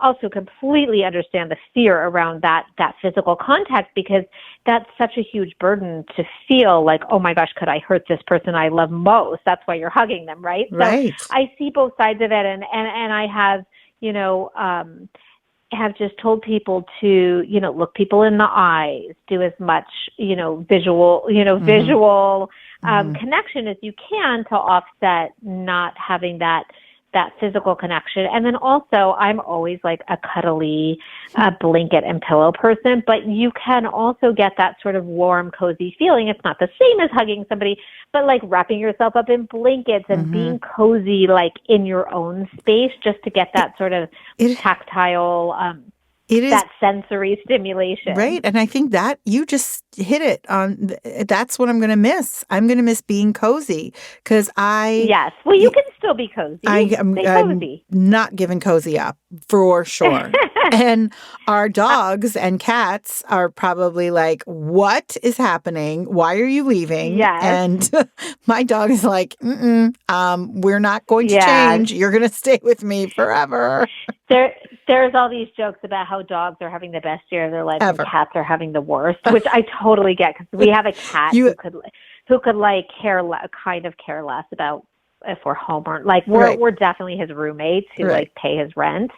also completely understand the fear around that physical contact because that's such a huge burden to feel like, oh my gosh, could I hurt this person I love most? That's why you're hugging them, right? Right. So I see both sides of it, and I have, have just told people to, look people in the eyes, do as much, visual connection as you can to offset not having that physical connection. And then also, I'm always like a cuddly blanket and pillow person, but you can also get that sort of warm, cozy feeling. It's not the same as hugging somebody, but like wrapping yourself up in blankets and being cozy, like in your own space, just to get that sort of tactile, that sensory stimulation. Right. And I think that you just hit it on. That's what I'm going to miss. I'm going to miss being cozy because Yes. Well, you can still be cozy. I'm not giving cozy up for sure. And our dogs and cats are probably like, what is happening? Why are you leaving? Yes. And my dog is like, we're not going to change. You're going to stay with me forever. There's all these jokes about how dogs are having the best year of their life and cats are having the worst, which I totally get because we have a cat who could like care less about if we're home or like we're definitely his roommates who like pay his rent.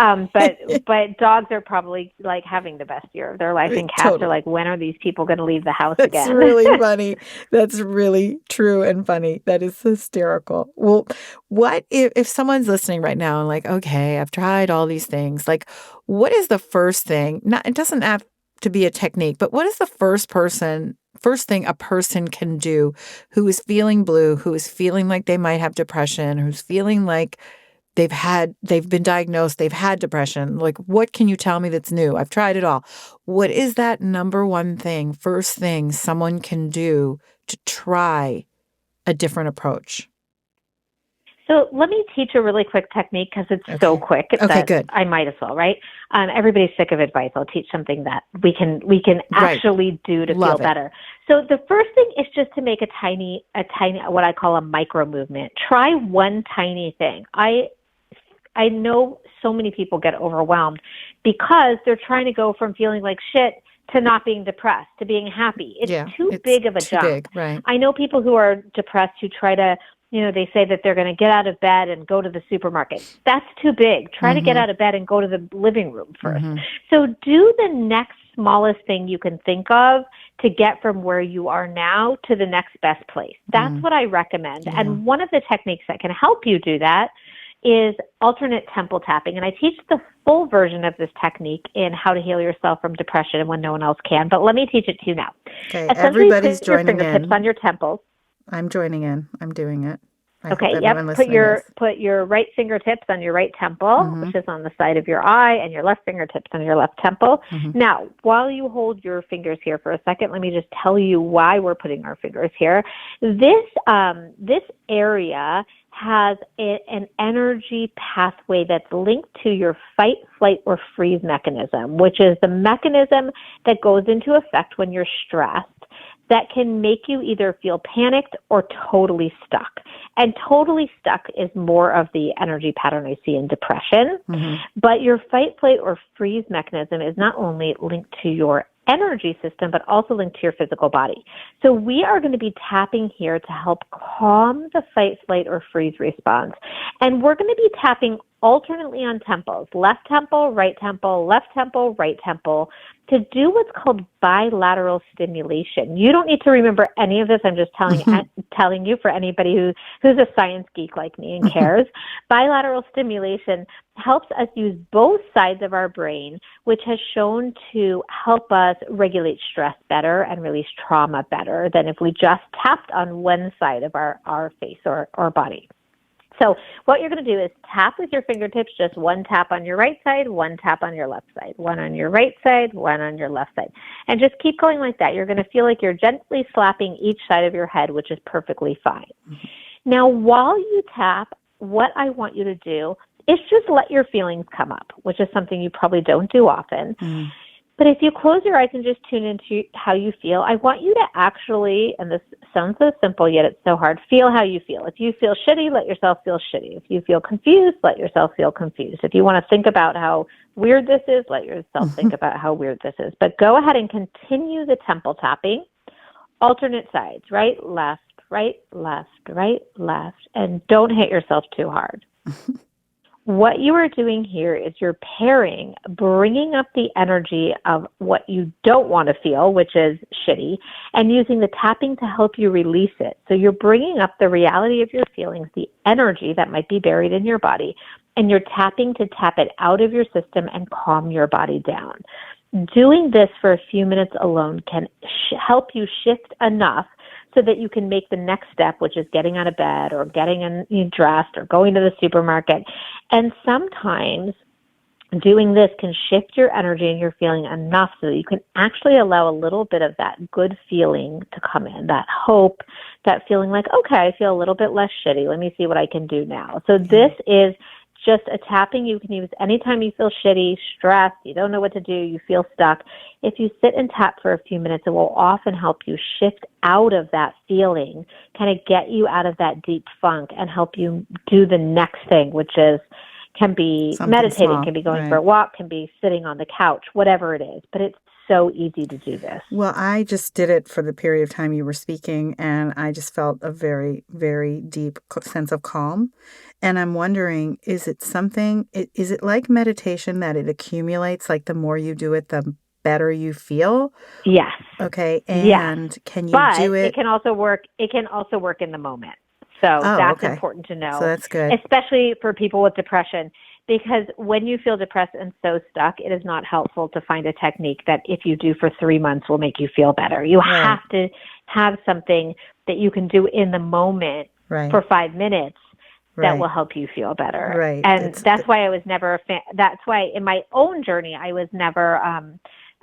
But dogs are probably like having the best year of their life, and cats are like, when are these people going to leave the house again? That's really funny. That's really true and funny. That is hysterical. Well, what if someone's listening right now and like, okay, I've tried all these things. Like, what is the first thing? It doesn't have to be a technique, but what is the first thing a person can do who is feeling blue, who is feeling like they might have depression, who's feeling like they've been diagnosed, they've had depression? Like, what can you tell me that's new? I've tried it all. What is that number one thing, first thing someone can do to try a different approach? So let me teach a really quick technique because it's so quick. Good. I might as well, right? Everybody's sick of advice. I'll teach something that we can actually do to feel better. So the first thing is just to make a tiny, what I call a micro movement. Try one tiny thing. I know so many people get overwhelmed because they're trying to go from feeling like shit to not being depressed, to being happy. It's too big of a jump. Big, right. I know people who are depressed who try to, they say that they're going to get out of bed and go to the supermarket. That's too big. Try to get out of bed and go to the living room first. So do the next smallest thing you can think of to get from where you are now to the next best place. That's what I recommend. Yeah. And one of the techniques that can help you do that is alternate temple tapping. And I teach the full version of this technique in How to Heal Yourself from Depression and When No One Else Can. But let me teach it to you now. Okay, everybody's put your joining fingertips in. On your temples. I'm joining in. I'm doing it. Okay, yep. Put your right fingertips on your right temple, which is on the side of your eye, and your left fingertips on your left temple. Now, while you hold your fingers here for a second, let me just tell you why we're putting our fingers here. This area has an energy pathway that's linked to your fight, flight, or freeze mechanism, which is the mechanism that goes into effect when you're stressed, that can make you either feel panicked or totally stuck. And totally stuck is more of the energy pattern I see in depression. But your fight, flight, or freeze mechanism is not only linked to your energy system, but also linked to your physical body. So we are going to be tapping here to help calm the fight, flight, or freeze response. And we're going to be tapping alternately on temples, left temple, right temple, left temple, right temple, to do what's called bilateral stimulation. You don't need to remember any of this. I'm just telling you for anybody who's a science geek like me and cares. Bilateral stimulation helps us use both sides of our brain, which has shown to help us regulate stress better and release trauma better than if we just tapped on one side of our face or body. So what you're going to do is tap with your fingertips, just one tap on your right side, one tap on your left side, one on your right side, one on your left side. And just keep going like that. You're going to feel like you're gently slapping each side of your head, which is perfectly fine. Now, while you tap, what I want you to do is just let your feelings come up, which is something you probably don't do often. But if you close your eyes and just tune into how you feel, I want you to actually, and this sounds so simple, yet it's so hard, feel how you feel. If you feel shitty, let yourself feel shitty. If you feel confused, let yourself feel confused. If you want to think about how weird this is, let yourself think about how weird this is. But go ahead and continue the temple tapping. Alternate sides, right, left, right, left, right, left. And don't hit yourself too hard. what you are doing here is you're pairing, bringing up the energy of what you don't want to feel, which is shitty, and using the tapping to help you release it. So you're bringing up the reality of your feelings, the energy that might be buried in your body, and you're tapping to tap it out of your system and calm your body down. Doing this for a few minutes alone can help you shift enough so that you can make the next step, which is getting out of bed or getting dressed or going to the supermarket. And sometimes doing this can shift your energy and your feeling enough so that you can actually allow a little bit of that good feeling to come in, that hope, that feeling like, okay, I feel a little bit less shitty. Let me see what I can do now. So this is just a tapping you can use anytime you feel shitty, stressed, you don't know what to do, you feel stuck. If you sit and tap for a few minutes, it will often help you shift out of that feeling, kind of get you out of that deep funk and help you do the next thing, which is can be Something meditating, small, can be going right. for a walk, can be sitting on the couch, whatever it is. But it's so easy to do this. Well, I just did it for the period of time you were speaking, and I just felt a very, very deep sense of calm. And I'm wondering, is it something, is it like meditation that it accumulates, like the more you do it, the better you feel? Yes. Okay. And yes. can you but do it? It can also work in the moment. So that's important to know. So that's good. Especially for people with depression, because when you feel depressed and so stuck, it is not helpful to find a technique that if you do for 3 months will make you feel better. You have to have something that you can do in the moment for 5 minutes that will help you feel better. Right. And that's why I was never a fan. That's why in my own journey, I was never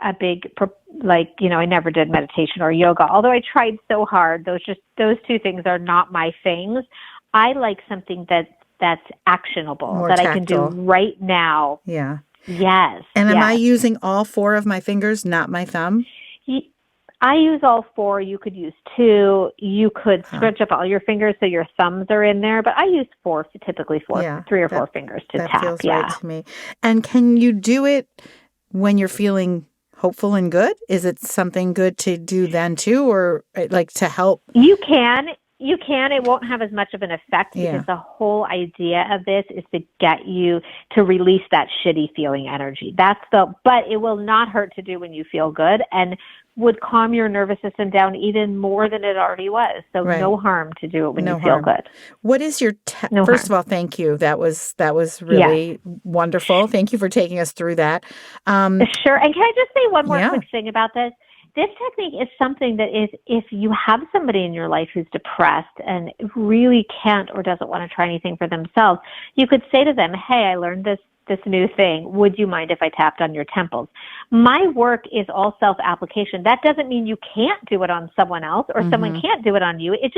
a big, I never did meditation or yoga, although I tried so hard. Those two things are not my things. I like something that's actionable, more that tactile. I can do right now. Yeah. Yes. And am I using all 4 of my fingers, not my thumb? I use all 4. You could use 2. You could stretch up all your fingers so your thumbs are in there. But I use 4, typically 3 or 4 fingers to tap. That feels right to me. And can you do it when you're feeling hopeful and good? Is it something good to do then too, or like to help? You can. It won't have as much of an effect because the whole idea of this is to get you to release that shitty feeling energy. But it will not hurt to do when you feel good and would calm your nervous system down even more than it already was. So no harm to do it when you feel good. What is your, first of all, thank you. That was really wonderful. Thank you for taking us through that. Sure. And can I just say one more quick thing about this? This technique is something that is, if you have somebody in your life who's depressed and really can't or doesn't want to try anything for themselves, you could say to them, hey, I learned this new thing. Would you mind if I tapped on your temples? My work is all self-application. That doesn't mean you can't do it on someone else or someone can't do it on you. It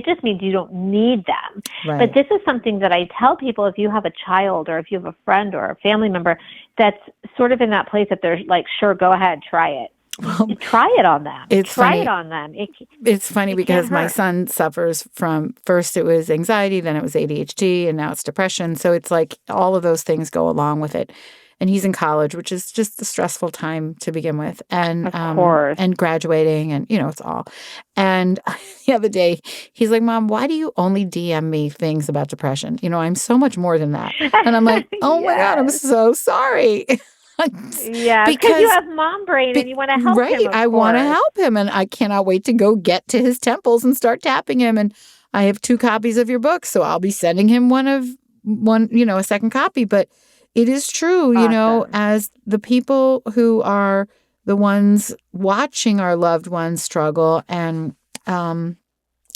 just means you don't need them. Right. But this is something that I tell people, if you have a child or if you have a friend or a family member that's sort of in that place that they're like, sure, go ahead, try it. Well, try it on them. It's funny because my son suffers from, first it was anxiety, then it was ADHD, and now it's depression. So it's like all of those things go along with it. And he's in college, which is just a stressful time to begin with. And of course. And graduating, and it's all. And the other day, he's like, Mom, why do you only DM me things about depression? I'm so much more than that. And I'm like, oh my God, I'm so sorry. Because you have mom brain and you want to help him. Right, I want to help him, and I cannot wait to go get to his temples and start tapping him. And I have 2 copies of your book, so I'll be sending him a second copy. But it is true, awesome. As the people who are the ones watching our loved ones struggle, and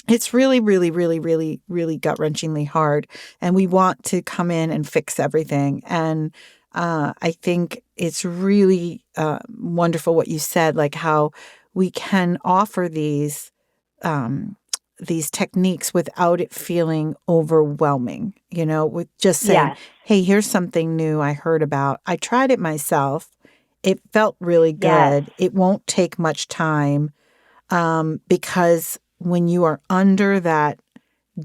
it's really, really, really, really, really gut-wrenchingly hard, and we want to come in and fix everything. And I think it's really wonderful what you said, like how we can offer these techniques without it feeling overwhelming, with just saying, hey, here's something new I heard about. I tried it myself. It felt really good. It won't take much time because when you are under that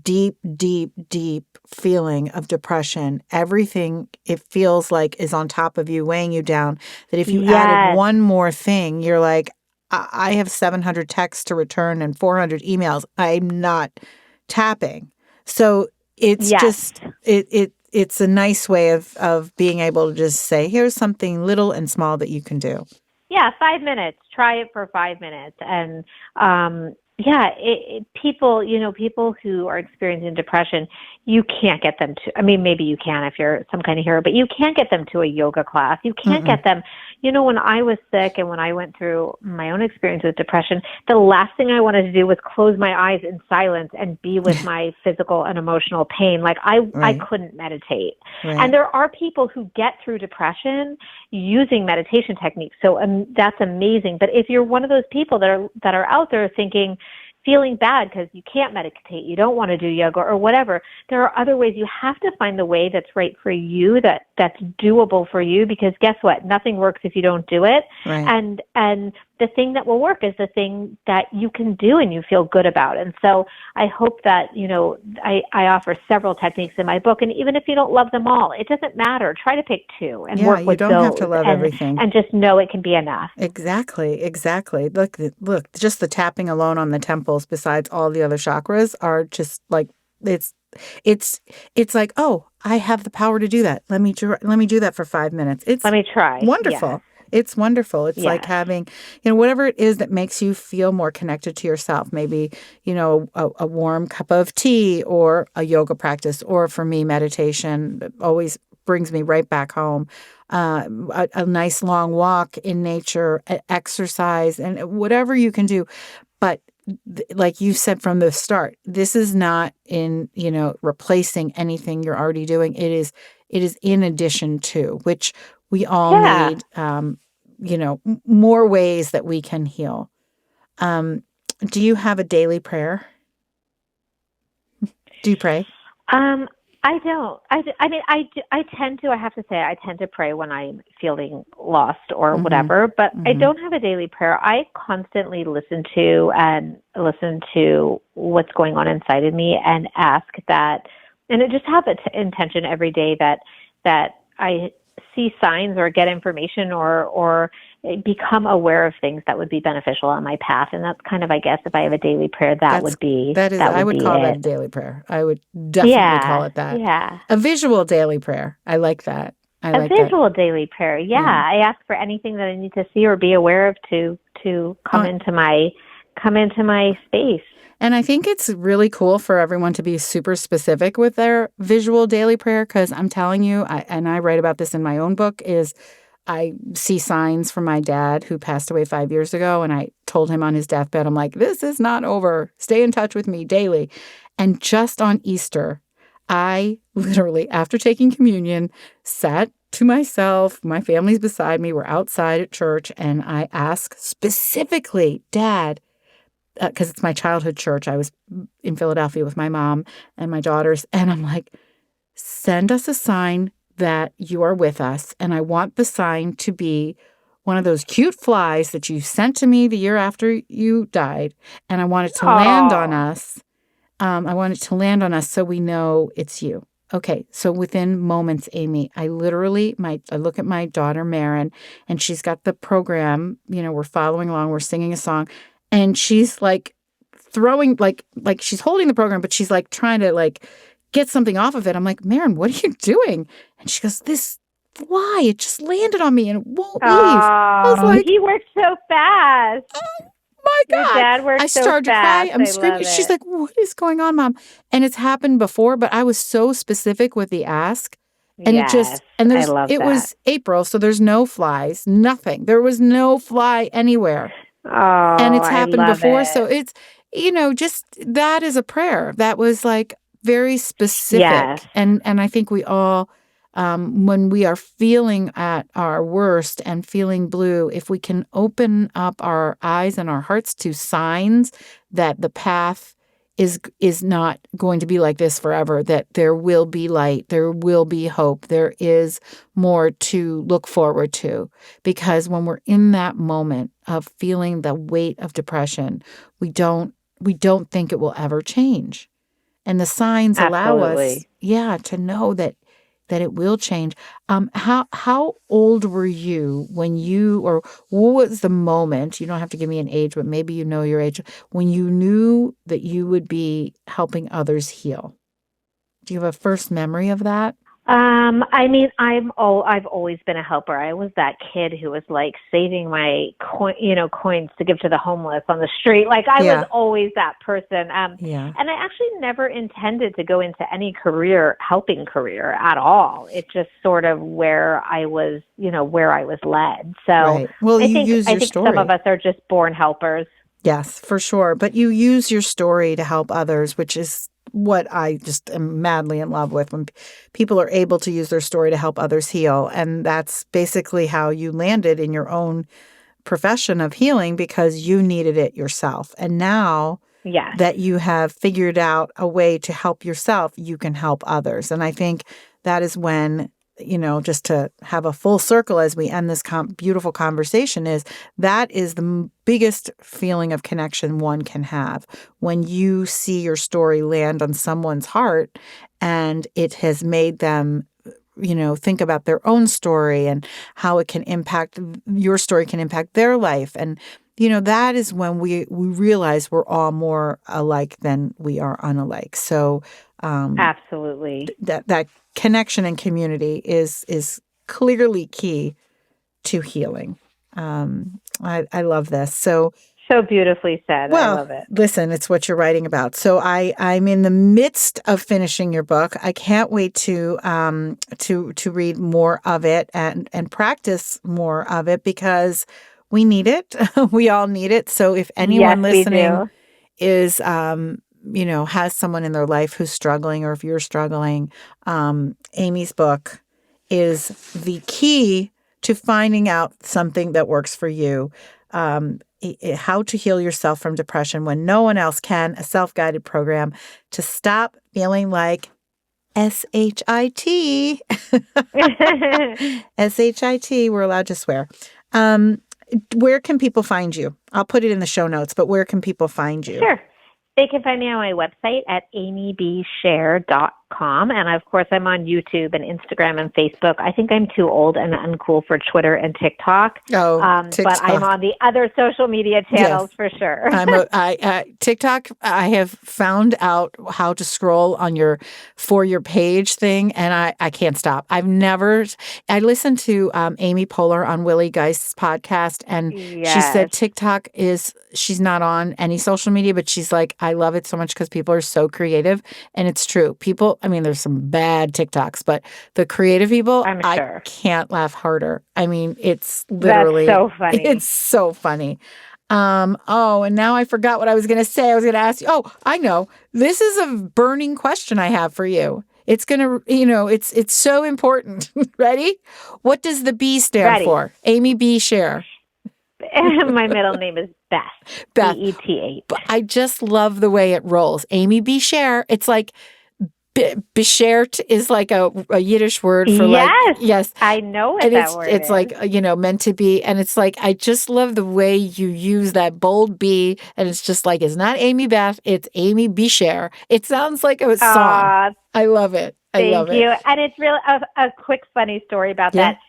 deep, deep, deep feeling of depression, everything it feels like is on top of you, weighing you down, that if you added one more thing, you're like, I have 700 texts to return and 400 emails. I'm not tapping. So it's just, it it's a nice way of being able to just say, here's something little and small that you can do. Yeah, 5 minutes. Try it for 5 minutes. And people, people who are experiencing depression, you can't get them to, I mean, maybe you can if you're some kind of hero, but you can't get them to a yoga class. You can't get them, when I was sick and when I went through my own experience with depression, the last thing I wanted to do was close my eyes in silence and be with my physical and emotional pain. Like I couldn't meditate. Right. And there are people who get through depression using meditation techniques. So that's amazing. But if you're one of those people that are out there feeling bad because you can't meditate, you don't want to do yoga or whatever, there are other ways. You have to find the way that's right for you, that's doable for you, because guess what? Nothing works if you don't do it. Right. And the thing that will work is the thing that you can do and you feel good about. And so I hope that, I offer several techniques in my book. And even if you don't love them all, it doesn't matter. Try to pick two and work with those. You don't have to love everything. And just know it can be enough. Exactly. Look, just the tapping alone on the temples besides all the other chakras are just like, it's like, oh, I have the power to do that. Let me do that for 5 minutes. Let me try. Wonderful. Yes. It's wonderful. It's like having, whatever it is that makes you feel more connected to yourself. Maybe, a warm cup of tea or a yoga practice, or for me, meditation always brings me right back home. A nice long walk in nature, exercise, and whatever you can do. But like you said from the start, this is not in, replacing anything you're already doing. It is in addition to, which we all need, more ways that we can heal. Do you have a daily prayer? Do you pray? I don't. I tend to, I have to say, I tend to pray when I'm feeling lost or whatever, but I don't have a daily prayer. I constantly listen to what's going on inside of me and ask that, and I just have an intention every day that I see signs or get information or become aware of things that would be beneficial on my path. And that's kind of, I guess, if I have a daily prayer, I would call that a daily prayer. I would definitely call it that. Yeah. A visual daily prayer. I like that. A visual daily prayer. Yeah. I ask for anything that I need to see or be aware of to come into my space. And I think it's really cool for everyone to be super specific with their visual daily prayer, because I'm telling you, I write about this in my own book, is I see signs from my dad who passed away 5 years ago, and I told him on his deathbed, I'm like, this is not over. Stay in touch with me daily. And just on Easter, I literally, after taking communion, sat to myself, my family's beside me, we're outside at church, and I asked specifically, Dad, because it's my childhood church. I was in Philadelphia with my mom and my daughters. And I'm like, send us a sign that you are with us. And I want the sign to be one of those cute flies that you sent to me the year after you died. And I want it to land on us. I want it to land on us so we know it's you. Okay, so within moments, Amy, I look at my daughter, Marin, and she's got the program. We're following along. We're singing a song. And she's like throwing, like she's holding the program, but she's like trying to like get something off of it. I'm like, Marin, what are you doing? And she goes, this fly, it just landed on me and it won't leave. I was like, he worked so fast. Oh my God. Your dad worked so fast. I started to cry. I'm screaming. She's like, what is going on, Mom? And it's happened before, but I was so specific with the ask. And it was April, so there's no flies, nothing. There was no fly anywhere. Oh, and it's happened before. So it's, just that is a prayer. That was like very specific. Yes. And I think we all, when we are feeling at our worst and feeling blue, if we can open up our eyes and our hearts to signs that the path is not going to be like this forever, that there will be light, there will be hope, there is more to look forward to. Because when we're in that moment of feeling the weight of depression, we don't think it will ever change. And the signs allow us, to know that it will change. How old were you when or what was the moment, you don't have to give me an age, but maybe you know your age, when you knew that you would be helping others heal? Do you have a first memory of that? I mean, I've always been a helper. I was that kid who was like saving my coins to give to the homeless on the street. Like I was always that person. And I actually never intended to go into any helping career at all. It's just sort of where I was led. So well, I think some of us are just born helpers. Yes, for sure. But you use your story to help others, which is what I just am madly in love with, when people are able to use their story to help others heal. And that's basically how you landed in your own profession of healing, because you needed it yourself. And now that you have figured out a way to help yourself, you can help others. And I think that is when, just to have a full circle as we end this beautiful conversation, that is the biggest feeling of connection one can have, when you see your story land on someone's heart and it has made them, think about their own story and how your story can impact their life. And, that is when we realize we're all more alike than we are unalike. So absolutely, that connection and community is clearly key to healing. I love this. So beautifully said. I love it. Listen, it's what you're writing about. So I'm in the midst of finishing your book. I can't wait to read more of it and practice more of it, because we need it. We all need it. So if anyone listening is has someone in their life who's struggling, or if you're struggling, Amy's book is the key to finding out something that works for you. How to Heal Yourself from Depression When No One Else Can, a self-guided program to stop feeling like SHIT. SHIT, we're allowed to swear. Where can people find you? I'll put it in the show notes, but where can people find you? Sure. They can find me on my website at amybscher.com. And of course, I'm on YouTube and Instagram and Facebook. I think I'm too old and uncool for Twitter and TikTok. TikTok. But I'm on the other social media channels for sure. TikTok, I have found out how to scroll on your For Your Page thing, and I can't stop. I listened to Amy Poehler on Willie Geist's podcast, and she said TikTok she's not on any social media, but she's like, I love it so much because people are so creative. And it's true. There's some bad TikToks, but the creative people, I'm sure. I can't laugh harder. It's literally. That's so funny. It's so funny. And now I forgot what I was going to say. I was going to ask you. Oh, I know. This is a burning question I have for you. It's going to, it's so important. Ready? What does the B stand for? Amy B. Scher. My middle name is Beth. B-E-T-H. I just love the way it rolls. Amy B. Scher. It's like beschert is like a Yiddish word for yes. I know what that word is. It's like, meant to be. And it's like, I just love the way you use that bold B. And it's just like, it's not Amy Beth, it's Amy B. Scher. It sounds like a song. I love it. Thank you. And it's really a quick funny story about that.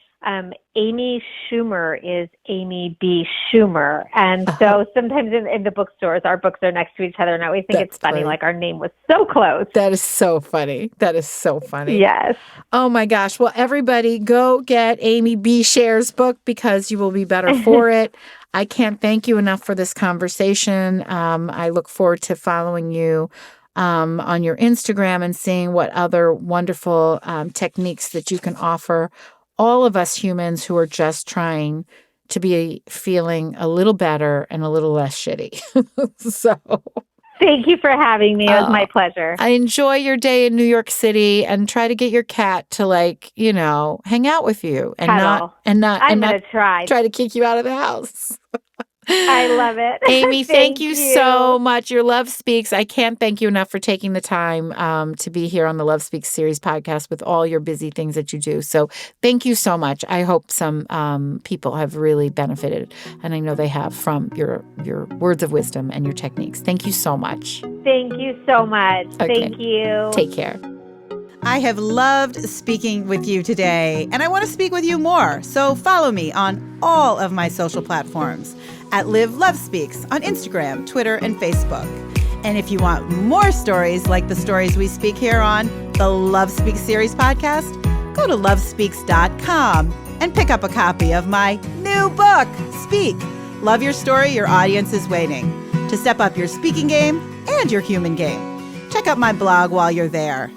Amy Schumer is Amy B. Schumer. And so sometimes in the bookstores, our books are next to each other. And I always think it's funny, like our name was so close. That is so funny. Yes. Oh my gosh. Well, everybody go get Amy B. Scher's book, because you will be better for it. I can't thank you enough for this conversation. I look forward to following you on your Instagram and seeing what other wonderful techniques that you can offer all of us humans who are just trying to be feeling a little better and a little less shitty. So thank you for having me. It was my pleasure. I enjoy your day in New York City, and try to get your cat to hang out with you and Cuddle. I'm going to try to kick you out of the house. I love it. Amy, thank you so much. Your Love Speaks. I can't thank you enough for taking the time to be here on the Love Speaks series podcast with all your busy things that you do. So thank you so much. I hope some people have really benefited, and I know they have, from your words of wisdom and your techniques. Thank you so much. Thank you so much. Okay. Thank you. Take care. I have loved speaking with you today, and I want to speak with you more. So follow me on all of my social platforms at Live Love Speaks on Instagram, Twitter, and Facebook. And if you want more stories like the stories we speak here on, the Love Speaks series podcast, go to lovespeaks.com and pick up a copy of my new book, Speak. Love your story, your audience is waiting. To step up your speaking game and your human game. Check out my blog while you're there.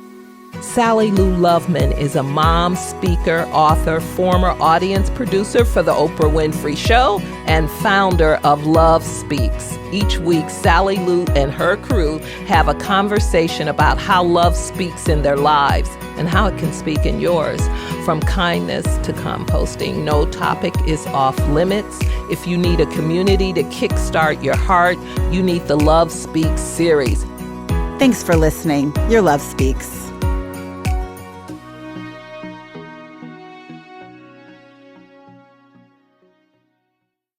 Sally Lou Loveman is a mom, speaker, author, former audience producer for The Oprah Winfrey Show, and founder of Love Speaks. Each week, Sally Lou and her crew have a conversation about how love speaks in their lives and how it can speak in yours. From kindness to composting, no topic is off limits. If you need a community to kickstart your heart, you need the Love Speaks series. Thanks for listening. Your Love Speaks.